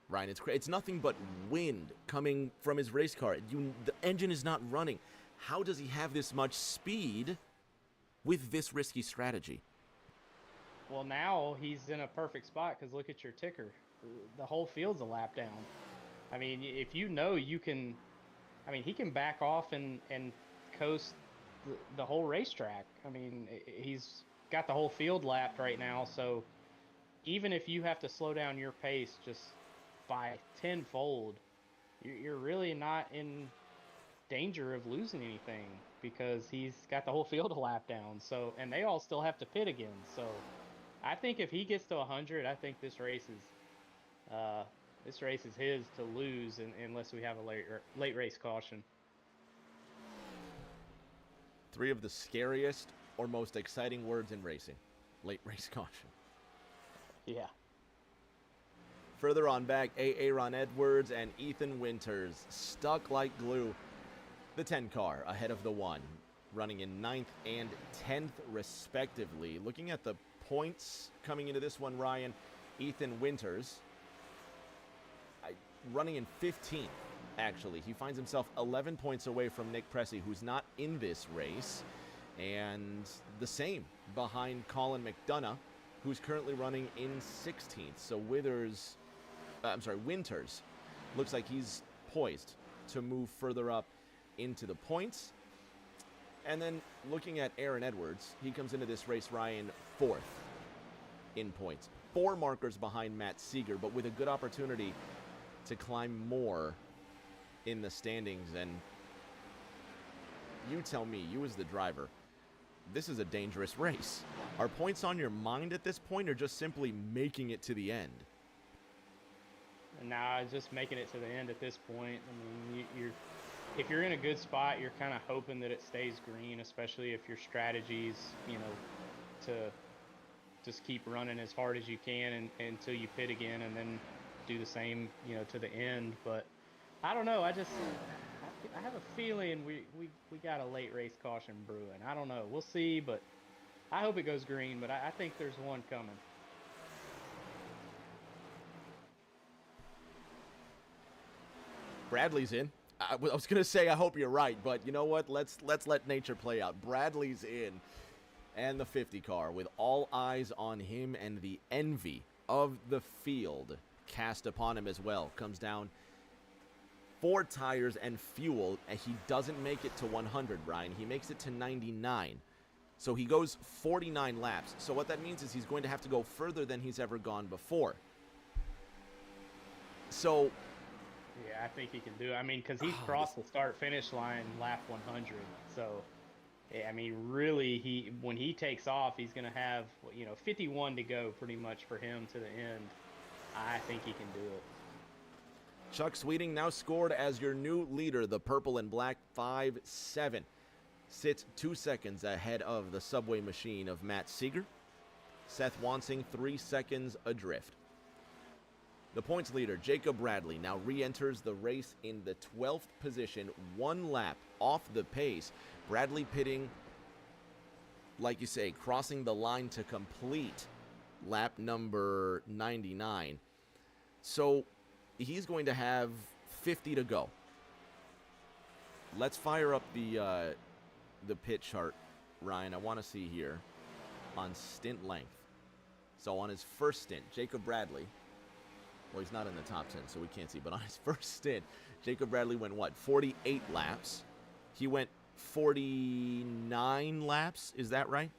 Ryan. It's nothing but wind coming from his race car. The engine is not running. How does he have this much speed with this risky strategy? Well, now he's in a perfect spot, because look at your ticker. The whole field's a lap down. I mean, if you can, he can back off and coast the whole racetrack. I mean, he's got the whole field lapped right now, so even if you have to slow down your pace just by tenfold, you're really not in danger of losing anything, because he's got the whole field a lap down. So, and they all still have to pit again. So I think if he gets to 100, I think this race is his to lose, unless we have a late race caution. 3 of the scariest or most exciting words in racing. Late race caution. Yeah. Further on back, Aaron Edwards and Ethan Winters stuck like glue. The 10 car ahead of the 1, running in 9th and 10th respectively. Looking at the points coming into this one, Ryan, Ethan Winters running in 15th actually. He finds himself 11 points away from Nick Pressey, who's not in this race, and the same behind Colin McDonough, who's currently running in 16th. So Winters looks like he's poised to move further up into the points. And then looking at Aaron Edwards, he comes into this race, Ryan, 4th in points. 4 markers behind Matt Seeger, but with a good opportunity to climb more in the standings. And you tell me, you as the driver, this is a dangerous race. Are points on your mind at this point, or just simply making it to the end? Nah, just making it to the end at this point. I mean, if you're in a good spot, you're kind of hoping that it stays green, especially if your strategy's, to just keep running as hard as you can until you pit again, and then do the same, to the end. But I don't know. I have a feeling we got a late race caution brewing. I don't know. We'll see, but I hope it goes green. But I think there's one coming. Bradley's in. I was going to say I hope you're right, but you know what? Let's let nature play out. Bradley's in, and the 50 car, with all eyes on him and the envy of the field cast upon him as well, comes down 4 tires and fuel, and he doesn't make it to 100, Ryan. He makes it to 99. So he goes 49 laps. So what that means is he's going to have to go further than he's ever gone before. So yeah, I think he can do it. I mean, because he's crossed the start-finish line lap 100. So, I mean, really, when he takes off, he's going to have, 51 to go pretty much for him to the end. I think he can do it. Chuck Sweeting now scored as your new leader. The purple and black 5-7 sits 2 seconds ahead of the Subway Machine of Matt Seeger. Seth Wansing 3 seconds adrift. The points leader, Jacob Bradley, now re-enters the race in the 12th position, 1 lap off the pace. Bradley pitting, like you say, crossing the line to complete lap number 99. So he's going to have 50 to go. Let's fire up the pit chart, Ryan. I want to see here on stint length. So on his first stint, Jacob Bradley, well, he's not in the top 10, so we can't see. But on his first stint, Jacob Bradley went, 48 laps. He went 49 laps. Is that right?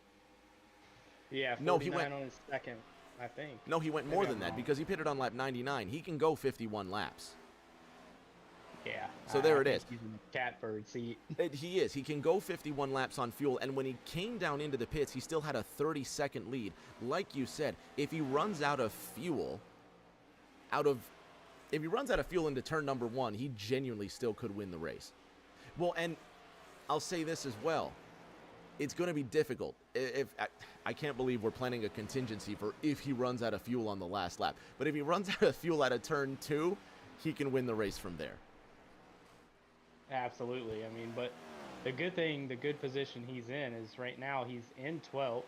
Yeah, 49 no, he went on his second, I think. No, he went more than that because he pitted on lap 99. He can go 51 laps. Yeah. So there it is. He's in the catbird seat. He is. He can go 51 laps on fuel. And when he came down into the pits, he still had a 30-second lead. Like you said, if he runs out of fuel... if he runs out of fuel into turn number 1, he genuinely still could win the race. Well, and I'll say this as well. It's going to be difficult. I can't believe we're planning a contingency for if he runs out of fuel on the last lap. But if he runs out of fuel out of turn 2, he can win the race from there. Absolutely. I mean, but the good position he's in is right now he's in 12th.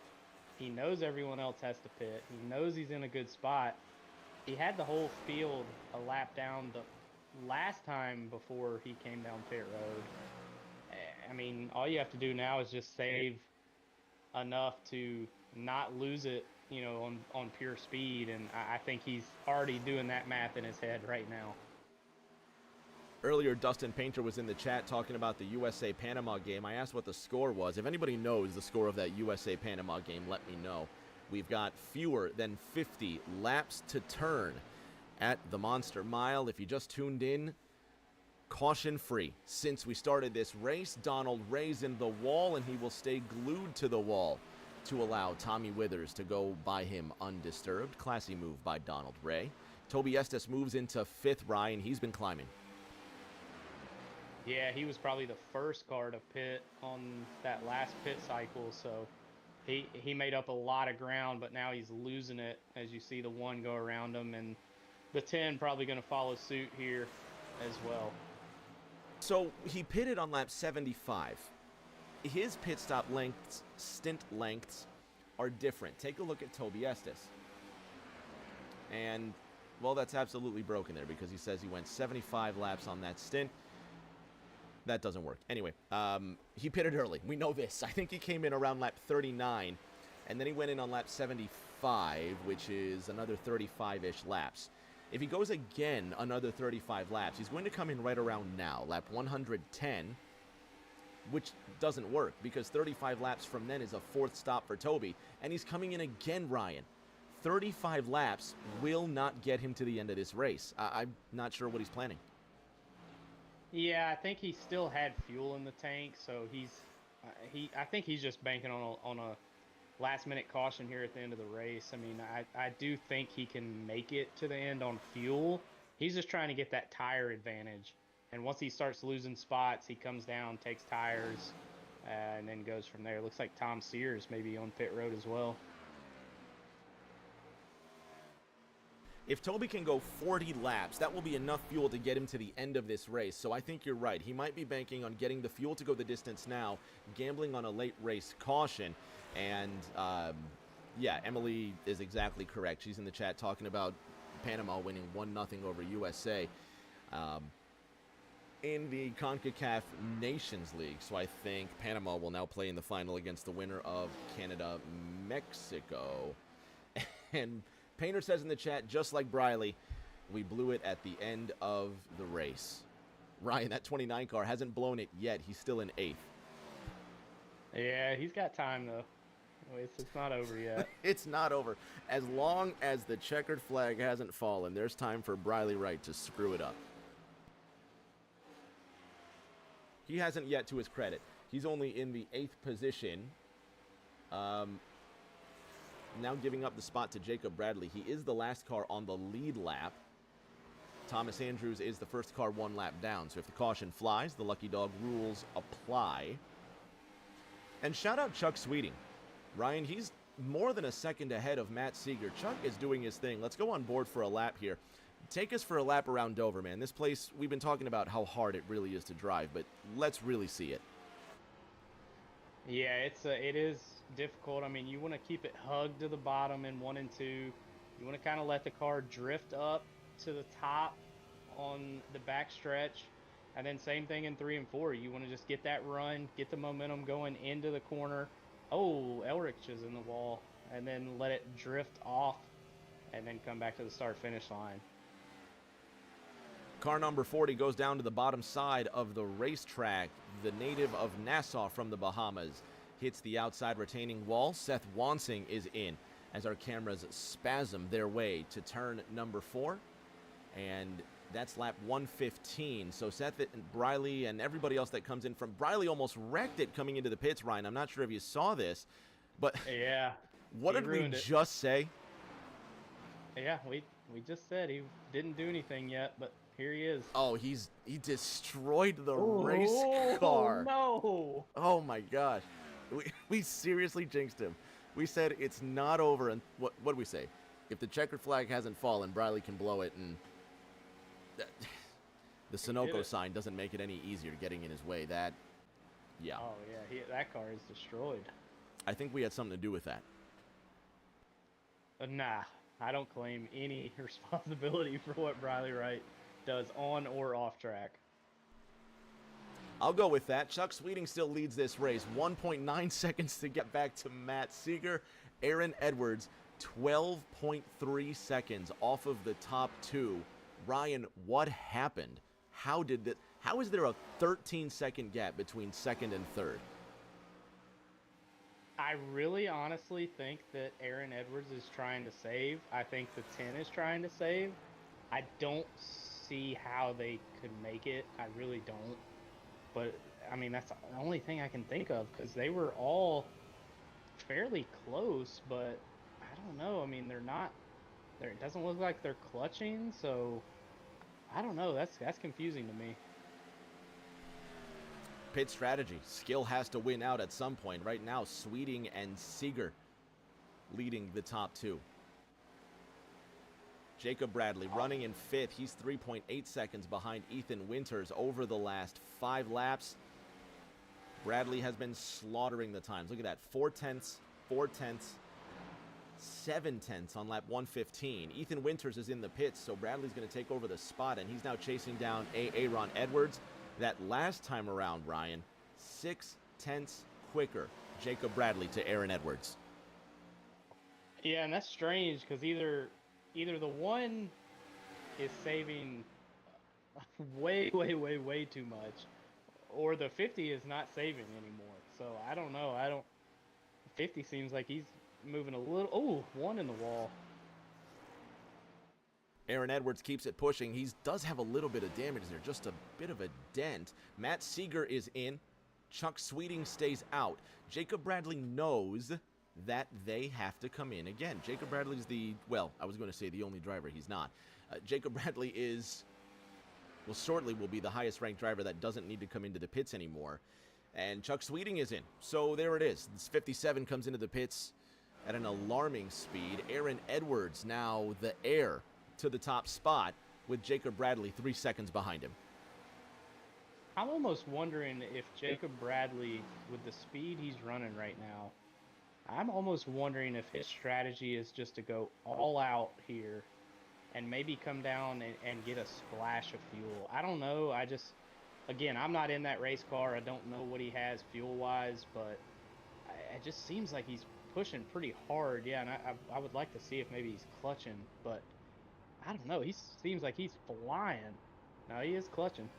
He knows everyone else has to pit. He knows he's in a good spot. He had the whole field a lap down the last time before he came down pit road. I mean, all you have to do now is just save enough to not lose it, on pure speed. And I think he's already doing that math in his head right now. Earlier, Dustin Painter was in the chat talking about the USA-Panama game. I asked what the score was. If anybody knows the score of that USA-Panama game, let me know. We've got fewer than 50 laps to turn at the Monster Mile. If you just tuned in, caution-free. Since we started this race, Donald Ray's in the wall, and he will stay glued to the wall to allow Tommy Withers to go by him undisturbed. Classy move by Donald Ray. Toby Estes moves into 5th, Ryan. He's been climbing. Yeah, he was probably the first car to pit on that last pit cycle, so he made up a lot of ground, but now he's losing it as you see the 1 go around him, and the 10 probably going to follow suit here as well. So he pitted on lap 75. His pit stop lengths, stint lengths, are different. Take a look at Toby Estes. And Well, that's absolutely broken there because he says he went 75 laps on that stint. That doesn't work. Anyway, he pitted early. We know this. I think he came in around lap 39, and then he went in on lap 75, which is another 35-ish laps. If he goes again another 35 laps, he's going to come in right around now, lap 110, which doesn't work because 35 laps from then is a fourth stop for Toby, and he's coming in again, Ryan. 35 laps will not get him to the end of this race. I'm not sure what he's planning. Yeah, I think he still had fuel in the tank, so I think he's just banking on a last-minute caution here at the end of the race. I mean, I do think he can make it to the end on fuel. He's just trying to get that tire advantage, and once he starts losing spots, he comes down, takes tires, and then goes from there. Looks like Tom Sears maybe on pit road as well. If Toby can go 40 laps, that will be enough fuel to get him to the end of this race. So I think you're right. He might be banking on getting the fuel to go the distance now, gambling on a late race caution. And, yeah, Emily is exactly correct. She's in the chat talking about Panama winning 1-0 over USA in the CONCACAF Nations League. So I think Panama will now play in the final against the winner of Canada-Mexico. And Painter says in the chat, just like Briley, we blew it at the end of the race. Ryan, that 29 car hasn't blown it yet. He's still in 8th. Yeah, he's got time, though. It's not over yet. It's not over. As long as the checkered flag hasn't fallen, there's time for Briley Wright to screw it up. He hasn't yet, to his credit. He's only in the 8th position. Now giving up the spot to Jacob Bradley. He is the last car on the lead lap. Thomas Andrews is the first car 1 lap down. So if the caution flies, the Lucky Dog rules apply. And shout out Chuck Sweeting. Ryan, he's more than a second ahead of Matt Seeger. Chuck is doing his thing. Let's go on board for a lap here. Take us for a lap around Dover, man. This place, we've been talking about how hard it really is to drive, but let's really see it. Yeah, it is difficult. I mean, you want to keep it hugged to the bottom in 1 and 2. You want to kind of let the car drift up to the top on the back stretch, and then same thing in 3 and 4. You want to just get that run, get the momentum going into the corner. Oh, Elrich is in the wall, and then let it drift off, and then come back to the start-finish line. Car number 40 goes down to the bottom side of the racetrack. The native of Nassau from the Bahamas hits the outside retaining wall. Seth Wansing is in as our cameras spasm their way to turn number 4. And that's lap 115. So Seth and Briley and everybody else that comes in from Briley almost wrecked it coming into the pits, Ryan. I'm not sure if you saw this, but yeah, what did we just say? Yeah, we just said he didn't do anything yet, but here he is. Oh, he destroyed the race car. No. Oh my gosh. We seriously jinxed him. We said it's not over, and what did we say? If the checkered flag hasn't fallen, Briley can blow it, and the Sunoco sign doesn't make it any easier getting in his way. That, yeah. Oh yeah, that car is destroyed. I think we had something to do with that. Nah, I don't claim any responsibility for what Briley Wright does on or off track. I'll go with that. Chuck Sweeting still leads this race. 1.9 seconds to get back to Matt Seeger. Aaron Edwards, 12.3 seconds off of the top 2. Ryan, what happened? How is there a 13-second gap between second and third? I really honestly think that Aaron Edwards is trying to save. I think the 10 is trying to save. I don't see how they could make it. I really don't. But, I mean, that's the only thing I can think of, because they were all fairly close, but I don't know. I mean, it doesn't look like they're clutching, so I don't know. That's confusing to me. Pit strategy. Skill has to win out at some point. Right now, Sweeting and Seeger leading the top 2. Jacob Bradley running in 5th. He's 3.8 seconds behind Ethan Winters over the last 5 laps. Bradley has been slaughtering the times. Look at that. 4 tenths, 4 tenths, 7/10 on lap 115. Ethan Winters is in the pits, so Bradley's going to take over the spot, and he's now chasing down Aaron Edwards. That last time around, Ryan, 6/10 quicker. Jacob Bradley to Aaron Edwards. Yeah, and that's strange because either the one is saving way too much, or the 50 is not saving anymore. So I don't know. 50 seems like he's moving a little. Oh, one in the wall. Aaron Edwards keeps it pushing. He does have a little bit of damage there, just a bit of a dent. Matt Seeger is in. Chuck Sweeting stays out. Jacob Bradley knows that they have to come in again. Jacob Bradley's I was going to say the only driver. He's not. Jacob Bradley shortly will be the highest ranked driver that doesn't need to come into the pits anymore. And Chuck Sweeting is in. So there it is. This 57 comes into the pits at an alarming speed. Aaron Edwards now the heir to the top spot with Jacob Bradley 3 seconds behind him. I'm almost wondering if Jacob Bradley, with the speed he's running right now, I'm almost wondering if his strategy is just to go all out here and maybe come down and get a splash of fuel. I don't know. Again, I'm not in that race car. I don't know what he has fuel-wise, but it just seems like he's pushing pretty hard. Yeah, and I would like to see if maybe he's clutching, but I don't know. He seems like he's flying. No, he is clutching.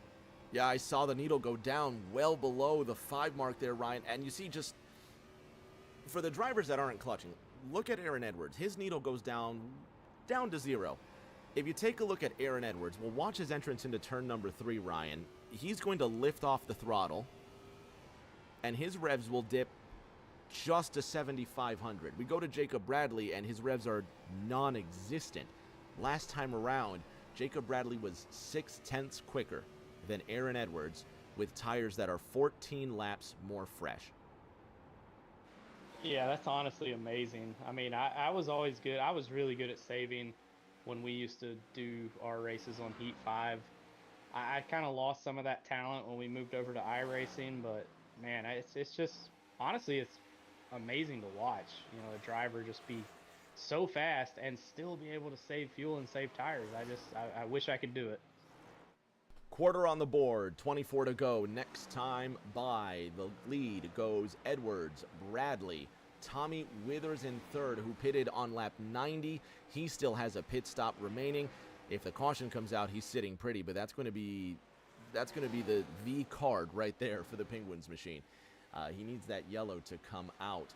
Yeah, I saw the needle go down well below the 5 mark there, Ryan. And you see, just for the drivers that aren't clutching, look at Aaron Edwards. His needle goes down to 0. If you take a look at Aaron Edwards, we'll watch his entrance into turn number 3, Ryan. He's going to lift off the throttle, and his revs will dip just to 7,500. We go to Jacob Bradley, and his revs are non-existent. Last time around, Jacob Bradley was 6/10 quicker than Aaron Edwards with tires that are 14 laps more fresh. Yeah, that's honestly amazing. I mean, I was always good. I was really good at saving when we used to do our races on Heat 5. I kind of lost some of that talent when we moved over to iRacing, but man, it's just, honestly, it's amazing to watch. You know, a driver just be so fast and still be able to save fuel and save tires. I wish I could do it. Quarter on the board, 24 to go. Next time by, the lead goes Edwards, Bradley, Tommy Withers in third, who pitted on lap 90. He still has a pit stop remaining. If the caution comes out, he's sitting pretty, but that's going to be the V card right there for the Penguins machine. He needs that yellow to come out.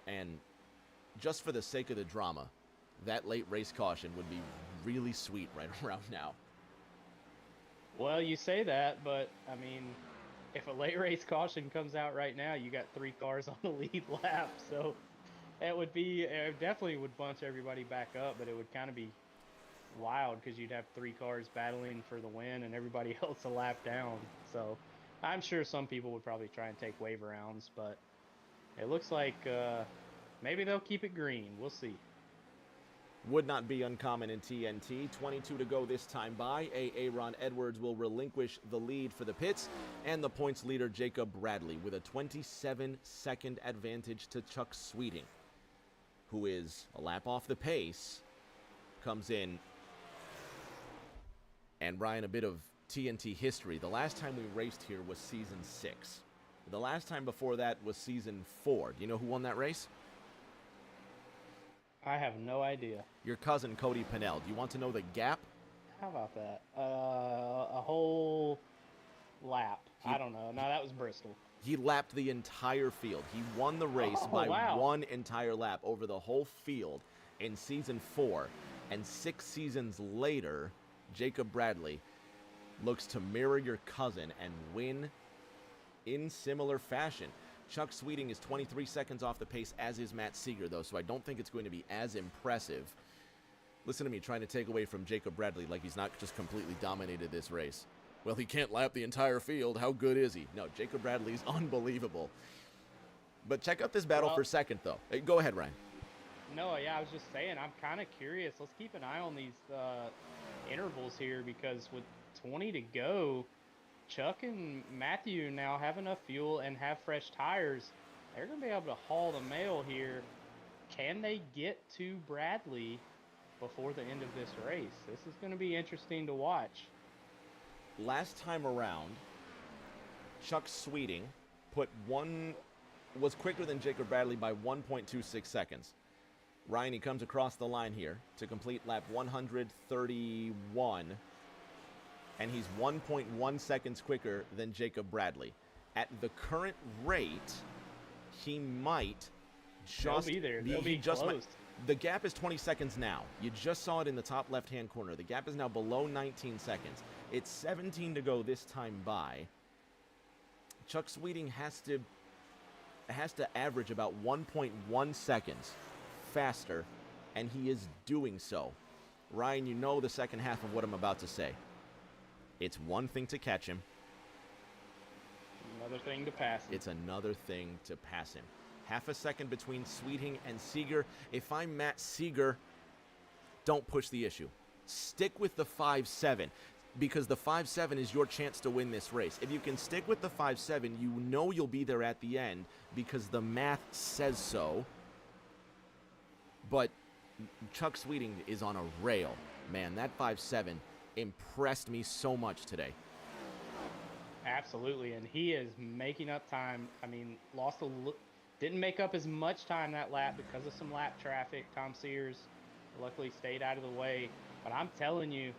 And just for the sake of the drama, that late race caution would be really sweet right around now. Well, you say that, but I mean, if a late race caution comes out right now, you got 3 cars on the lead lap, so it definitely would bunch everybody back up, but it would kind of be wild because you'd have 3 cars battling for the win and everybody else a lap down. So I'm sure some people would probably try and take wave rounds, but it looks like maybe they'll keep it green. We'll see. Would not be uncommon in TNT. 22 to go this time by. Aaron Edwards will relinquish the lead for the pits, and the points leader Jacob Bradley with a 27-second advantage to Chuck Sweeting, who is a lap off the pace, comes in. And Ryan, a bit of TNT history. The last time we raced here was season 6. The last time before that was season 4. Do you know who won that race? I have no idea. Your cousin, Cody Pinnell. Do you want to know the gap? How about that? A whole lap. I don't know. No, that was Bristol. He lapped the entire field. He won the race by one entire lap over the whole field in season 4. And 6 seasons later, Jacob Bradley looks to mirror your cousin and win in similar fashion. Chuck Sweeting is 23 seconds off the pace, as is Matt Seeger, though, so I don't think it's going to be as impressive. Listen to me trying to take away from Jacob Bradley like he's not just completely dominated this race. Well, he can't lap the entire field. How good is he? No, Jacob Bradley's unbelievable. But check out this battle for second, though. Hey, go ahead, Ryan. No, yeah, I was just saying, I'm kind of curious. Let's keep an eye on these intervals here, because with 20 to go, Chuck and Matthew now have enough fuel and have fresh tires. They're going to be able to haul the mail here. can they get to Bradley before the end of this race? This is going to be interesting to watch. Last time around, Chuck Sweeting was quicker than Jacob Bradley by 1.26 seconds. Ryan, he comes across the line here to complete lap 131, and he's 1.1 seconds quicker than Jacob Bradley. At the current rate, he might just be there. They'll be close. The gap is 20 seconds now. You just saw it in the top left-hand corner. The gap is now below 19 seconds. It's 17 to go this time by. Chuck Sweeting has to average about 1.1 seconds faster, and he is doing so. Ryan, you know the second half of what I'm about to say. It's one thing to catch him. Another thing to pass him. It's another thing to pass him. Half a second between Sweeting and Seeger. If I'm Matt Seeger, don't push the issue. Stick with the 5.7, because the 5.7 is your chance to win this race. If you can stick with the 5.7, you know you'll be there at the end because the math says so. But Chuck Sweeting is on a rail. Man, that 5.7 impressed me so much today. Absolutely, and he is making up time. I mean, didn't make up as much time that lap because of some lap traffic. Tom Sears luckily stayed out of the way. But I'm telling you,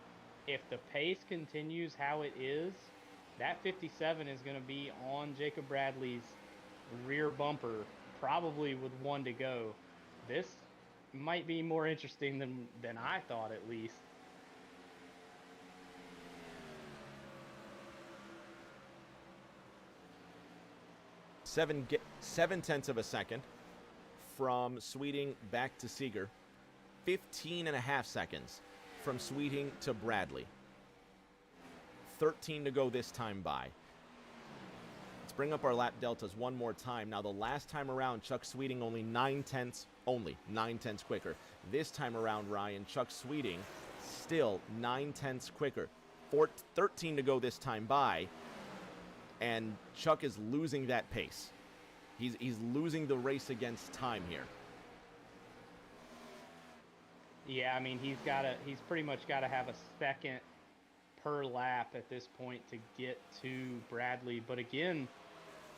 if the pace continues how it is, that 57 is going to be on Jacob Bradley's rear bumper, probably with 1 to go. This might be more interesting than I thought, at least. Seven tenths of a second from Sweeting back to Seeger. 15.5 seconds from Sweeting to Bradley. 13 to go this time by. Let's bring up our lap deltas one more time. Now, the last time around, Chuck Sweeting only 9 tenths quicker. This time around, Ryan, Chuck Sweeting still 9 tenths quicker. 13 to go this time by. And Chuck is losing that pace. He's losing the race against time here. Yeah, I mean, he's pretty much got to have a second per lap at this point to get to Bradley. But again,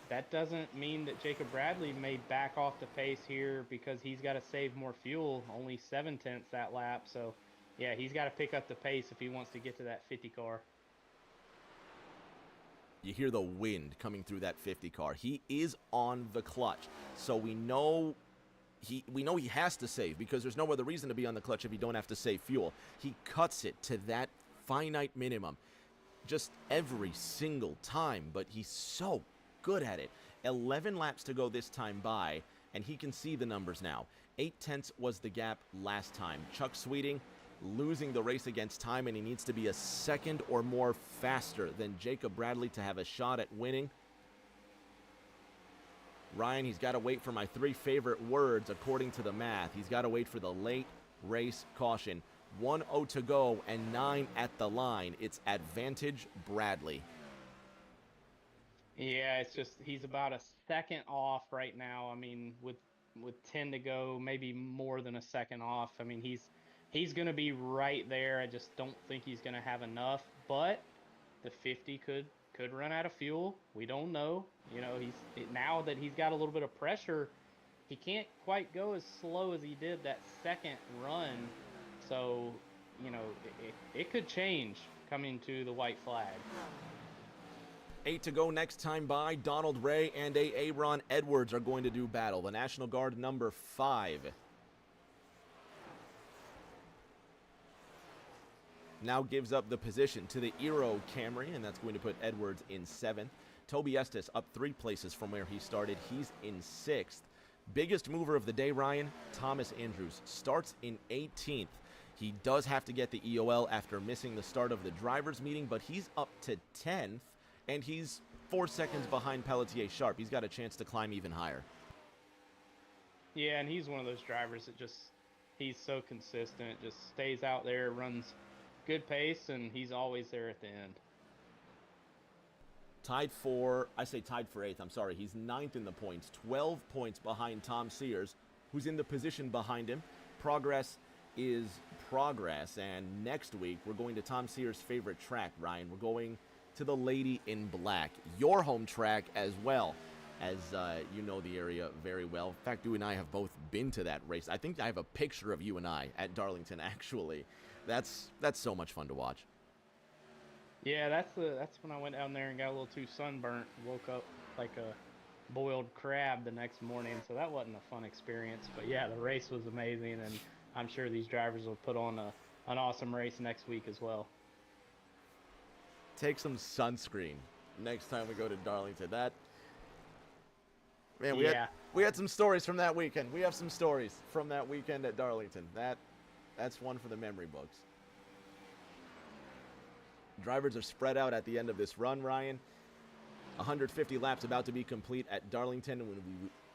that doesn't mean that Jacob Bradley may back off the pace here because he's got to save more fuel, only 7 tenths that lap. So, yeah, he's got to pick up the pace if he wants to get to that 50 car. You hear the wind coming through that 50 car. He is on the clutch. So we know he has to save because there's no other reason to be on the clutch if you don't have to save fuel. He cuts it to that finite minimum just every single time, but he's so good at it. 11 laps to go this time by, and he can see the numbers now. 8 tenths was the gap last time. Chuck Sweeting losing the race against time, and he needs to be a second or more faster than Jacob Bradley to have a shot at winning. Ryan, he's got to wait for my 3 favorite words according to the math. He's got to wait for the late race caution. 1:0 to go and 9 at the line. It's advantage Bradley. Yeah, it's just he's about a second off right now. I mean, with 10 to go, maybe more than a second off. I mean, he's going to be right there. I just don't think he's going to have enough. But the 50 could run out of fuel. We don't know. You know, now that he's got a little bit of pressure, he can't quite go as slow as he did that second run. So, you know, it could change coming to the white flag. 8 to go next time by. Donald Ray and Aaron Edwards are going to do battle. The National Guard number 5. Now gives up the position to the Eero Camry, and that's going to put Edwards in 7th. Toby Estes up 3 places from where he started. He's in 6th. Biggest mover of the day, Ryan, Thomas Andrews, starts in 18th. He does have to get the EOL after missing the start of the drivers' meeting, but he's up to 10th, and he's 4 seconds behind Pelletier Sharp. He's got a chance to climb even higher. Yeah, and he's one of those drivers that he's so consistent, just stays out there, runs good pace, and he's always there at the end. Tied for 8th. I'm sorry. He's 9th in the points, 12 points behind Tom Sears. who's in the position behind him. Progress is progress, and next week we're going to Tom Sear's favorite track, Ryan. We're going to the Lady in Black, your home track as well, as you know the area very well. In fact, you and I have both been to that race. I think I have a picture of you and I at Darlington, actually. That's so much fun to watch. Yeah, that's when I went down there and got a little too sunburnt. Woke up like a boiled crab the next morning, so that wasn't a fun experience. But yeah, the race was amazing, and I'm sure these drivers will put on an awesome race next week as well. Take some sunscreen next time we go to Darlington. That man, Yeah, we had some stories from that weekend. We have some stories from that weekend at Darlington. That's one for the memory books. Drivers are spread out at the end of this run, Ryan. 150 laps about to be complete at Darlington,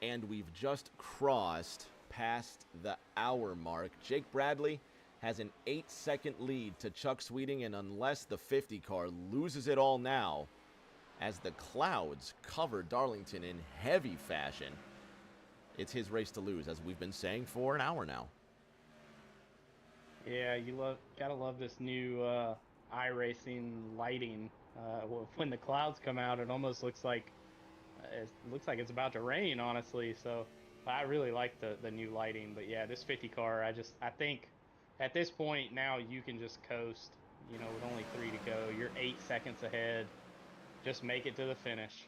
and we've just crossed past the hour mark. Jake Bradley has an 8-second lead to Chuck Sweeting, and unless the 50 car loses it all now, as the clouds cover Darlington in heavy fashion, it's his race to lose, as we've been saying for an hour now. yeah, gotta love this new iRacing lighting. When the clouds come out, it almost looks like it's about to rain, honestly. So I really like the new lighting. But yeah, this 50 car, I think at this point now you can just coast. You know, with only 3 to go, you're 8 seconds ahead. Just make it to the finish.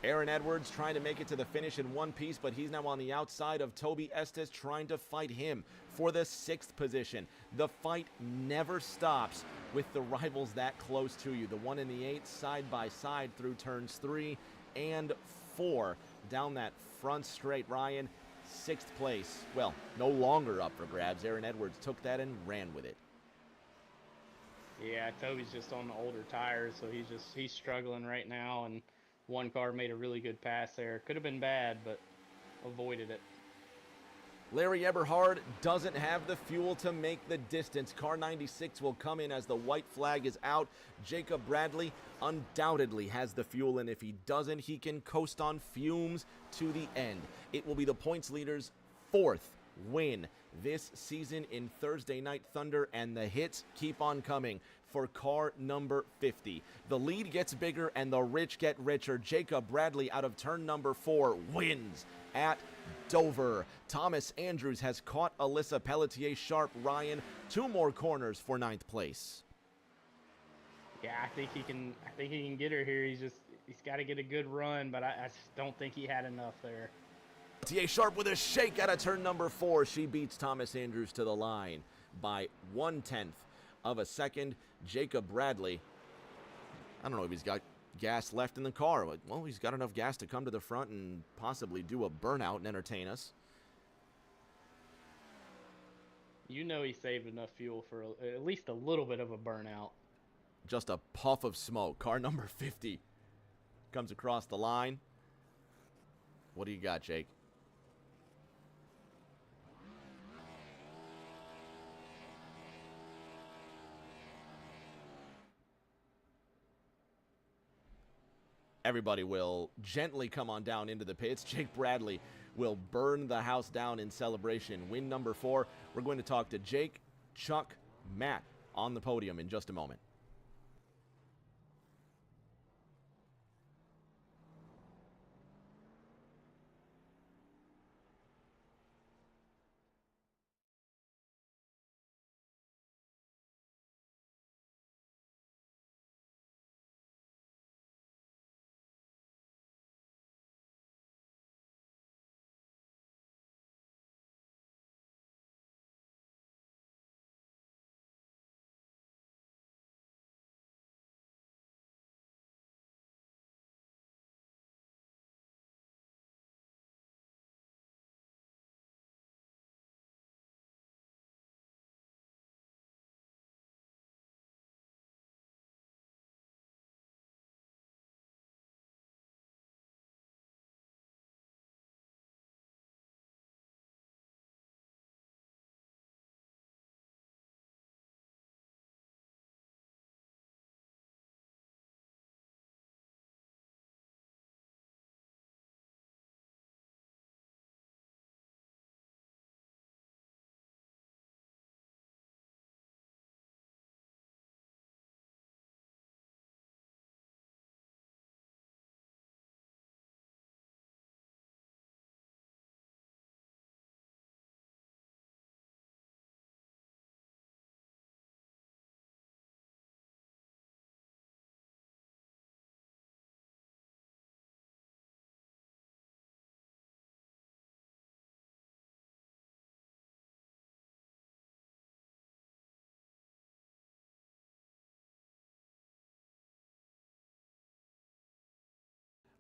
Aaron Edwards trying to make it to the finish in one piece, but he's now on the outside of Toby Estes trying to fight him for the 6th position. The fight never stops with the rivals that close to you. The 1 and the 8 side by side through turns 3 and 4 down that front straight. Ryan, 6th place. Well, no longer up for grabs. Aaron Edwards took that and ran with it. Yeah, Toby's just on the older tires, so he's struggling right now. And one car made a really good pass there. Could have been bad, but avoided it. Larry Eberhard doesn't have the fuel to make the distance. Car 96 will come in as the white flag is out. Jacob Bradley undoubtedly has the fuel, and if he doesn't, he can coast on fumes to the end. It will be the points leader's 4th win this season in Thursday Night Thunder, and the hits keep on coming for car number 50. The lead gets bigger and the rich get richer. Jacob Bradley out of turn number 4 wins at Dover. Thomas Andrews has caught Alyssa Pelletier sharp. Ryan, 2 more corners for 9th place. Yeah, I think he can get her here. He's got to get a good run, but I just don't think he had enough there. Pelletier sharp with a shake out of turn number 4. She beats Thomas Andrews to the line by 1/10 of a second. Jacob Bradley, I don't know if he's got gas left in the car. Well, he's got enough gas to come to the front and possibly do a burnout and entertain us. You know he saved enough fuel for at least a little bit of a burnout. Just a puff of smoke. Car number 50 comes across the line. What do you got, Jake? Everybody will gently come on down into the pits. Jake Bradley will burn the house down in celebration. Win number 4. We're going to talk to Jake, Chuck, Matt on the podium in just a moment.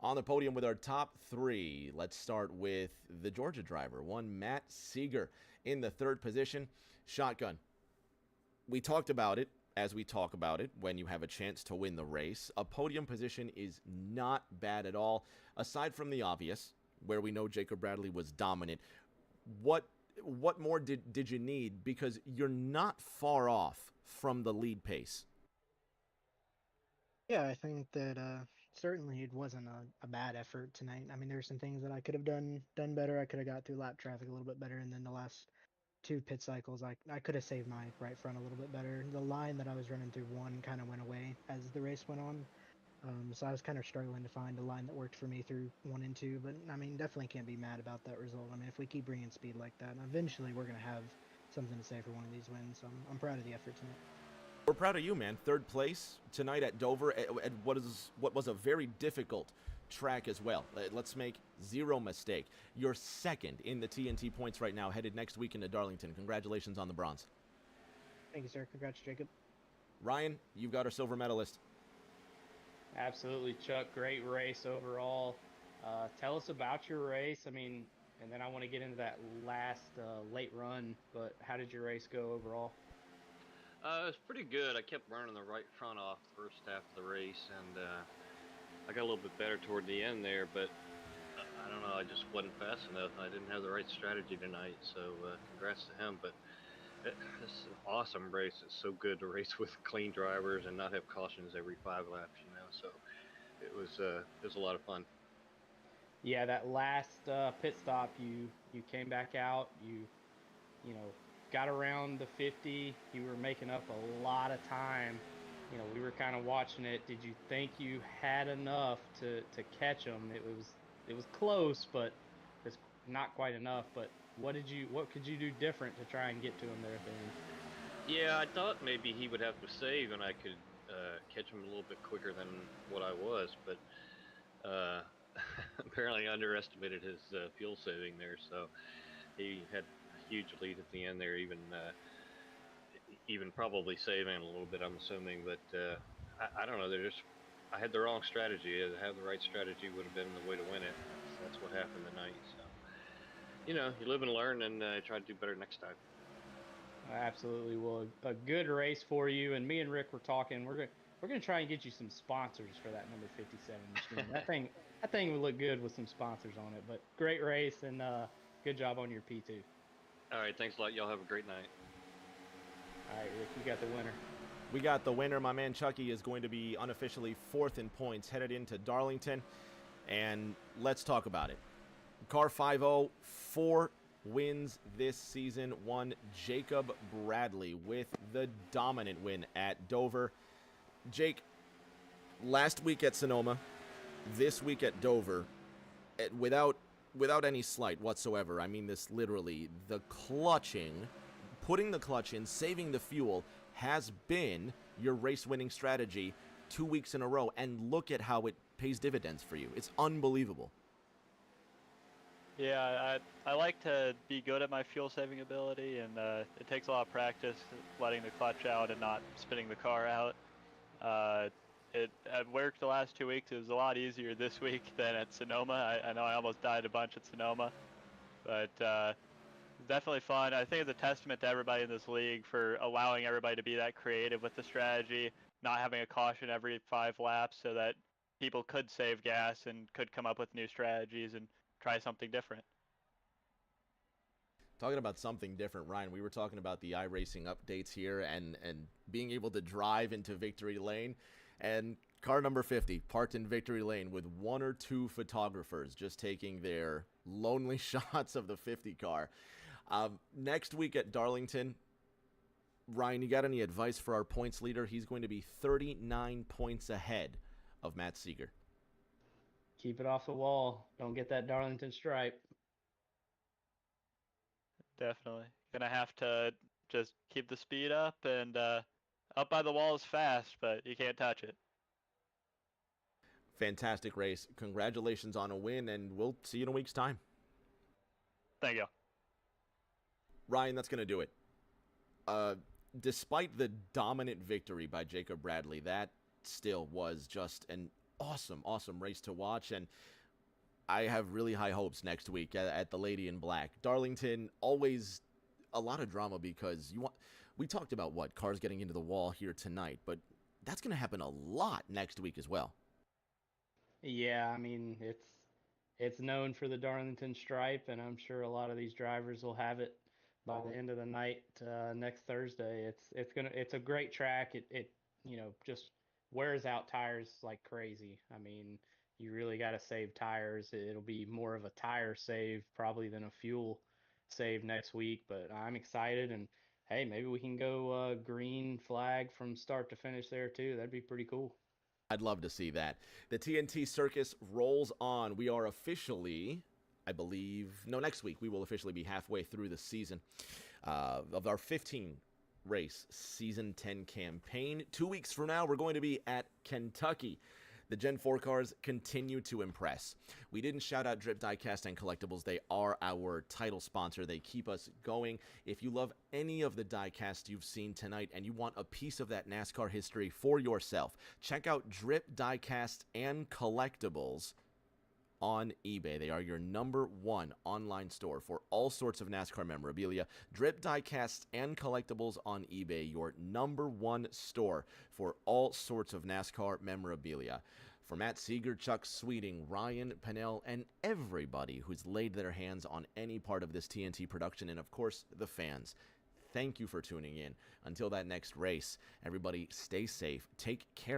On the podium with our top three, let's start with the Georgia driver, one Matt Seeger in the third position. Shotgun. We talked about it as we talk about it when you have a chance to win the race. A podium position is not bad at all, aside from the obvious, where we know Jacob Bradley was dominant. What more did you need? Because you're not far off from the lead pace. Yeah, I think that certainly it wasn't a bad effort tonight. I mean, there were some things that I could have done better. I could have got through lap traffic a little bit better, and then the last two pit cycles, I could have saved my right front a little bit better. The line that I was running through one kind of went away as the race went on, so I was kind of struggling to find a line that worked for me through one and two. But I mean, definitely can't be mad about that result. I mean, if we keep bringing speed like that, eventually we're gonna have something to say for one of these wins. So I'm proud of the effort tonight. We're proud of you, man. Third place tonight at Dover at what was a very difficult track as well. Let's make zero mistake. You're second in the TNT points right now, headed next week into Darlington. Congratulations on the bronze. Thank you, sir. Congrats, Jacob. Ryan, you've got our silver medalist. Absolutely, Chuck. Great race overall. Tell us about your race. I mean, and then I want to get into that last late run, but how did your race go overall? It was pretty good. I kept burning the right front off the first half of the race, and I got a little bit better toward the end there, but I don't know, I just wasn't fast enough. I didn't have the right strategy tonight, so congrats to him. But it's an awesome race. It's so good to race with clean drivers and not have cautions every 5 laps, so it was a lot of fun. Yeah, that last pit stop, you came back out, you know, got around the 50, you were making up a lot of time. We were kind of watching it. Did you think you had enough to catch them? It was close, but it's not quite enough. But what could you do different to try and get to him there at the end? Yeah, I thought maybe he would have to save and I could catch him a little bit quicker than what I was, but apparently underestimated his fuel saving there, so he had a huge lead at the end there, even probably saving a little bit, I'm assuming, but I don't know, I had the wrong strategy. To have the right strategy would have been the way to win it. That's what happened tonight, so you live and learn, and try to do better next time. Absolutely. Well, a good race for you. And me and Rick were talking. We're gonna try and get you some sponsors for that number 57 machine. That thing would look good with some sponsors on it. But great race, and good job on your P2. All right, thanks a lot. Y'all have a great night. All right, Rick, you got the winner. We got the winner. My man Chucky is going to be unofficially fourth in points, headed into Darlington. And let's talk about it. Car 5-0, 4 wins this season. One Jacob Bradley with the dominant win at Dover. Jake, last week at Sonoma, this week at Dover, without any slight whatsoever, I mean this literally, the clutching, putting the clutch in, saving the fuel, has been your race-winning strategy 2 weeks in a row, and look at how it pays dividends for you. It's unbelievable. Yeah, I like to be good at my fuel saving ability, and it takes a lot of practice letting the clutch out and not spinning the car out. It had worked the last 2 weeks. It was a lot easier this week than at Sonoma. I know I almost died a bunch at Sonoma, but it's definitely fun. I think it's a testament to everybody in this league for allowing everybody to be that creative with the strategy, not having a caution every 5 laps so that people could save gas and could come up with new strategies and try something different. Talking about something different, Ryan, we were talking about the iRacing updates here and being able to drive into victory lane. And car number 50 parked in victory lane with 1 or 2 photographers just taking their lonely shots of the 50 car. Next week at Darlington, Ryan, you got any advice for our points leader? He's going to be 39 points ahead of Matt Seeger. Keep it off the wall. Don't get that Darlington stripe. Definitely. Gonna have to just keep the speed up, and up by the wall is fast, but you can't touch it. Fantastic race. Congratulations on a win, and we'll see you in a week's time. Thank you. Ryan, that's going to do it. Despite the dominant victory by Jacob Bradley, that still was just an awesome race to watch, and I have really high hopes next week at the Lady in Black. Darlington, always a lot of drama because we talked about cars getting into the wall here tonight, but that's going to happen a lot next week as well. Yeah, I mean it's known for the Darlington stripe, and I'm sure a lot of these drivers will have it by the end of the night next Thursday. It's a great track. It just wears out tires like crazy. I mean, you really got to save tires. It'll be more of a tire save probably than a fuel save next week. But I'm excited, and hey, maybe we can go green flag from start to finish there too. That'd be pretty cool. I'd love to see that. The TNT circus rolls on. We are officially, I believe, no, next week we will officially be halfway through the season of our 15 race season 10 campaign. 2 weeks from now, we're going to be at Kentucky. The Gen 4 cars continue to impress. We didn't shout out Drip Diecast and Collectibles. They are our title sponsor. They keep us going. If you love any of the diecast you've seen tonight and you want a piece of that NASCAR history for yourself, check out Drip Diecast and Collectibles on eBay. They are your #1 online store for all sorts of NASCAR memorabilia. Drip Diecast and Collectibles on eBay, your #1 store for all sorts of NASCAR memorabilia. For Matt Seeger, Chuck Sweeting, Ryan Pennell, and everybody who's laid their hands on any part of this TNT production, and of course, the fans, thank you for tuning in. Until that next race, everybody stay safe, take care.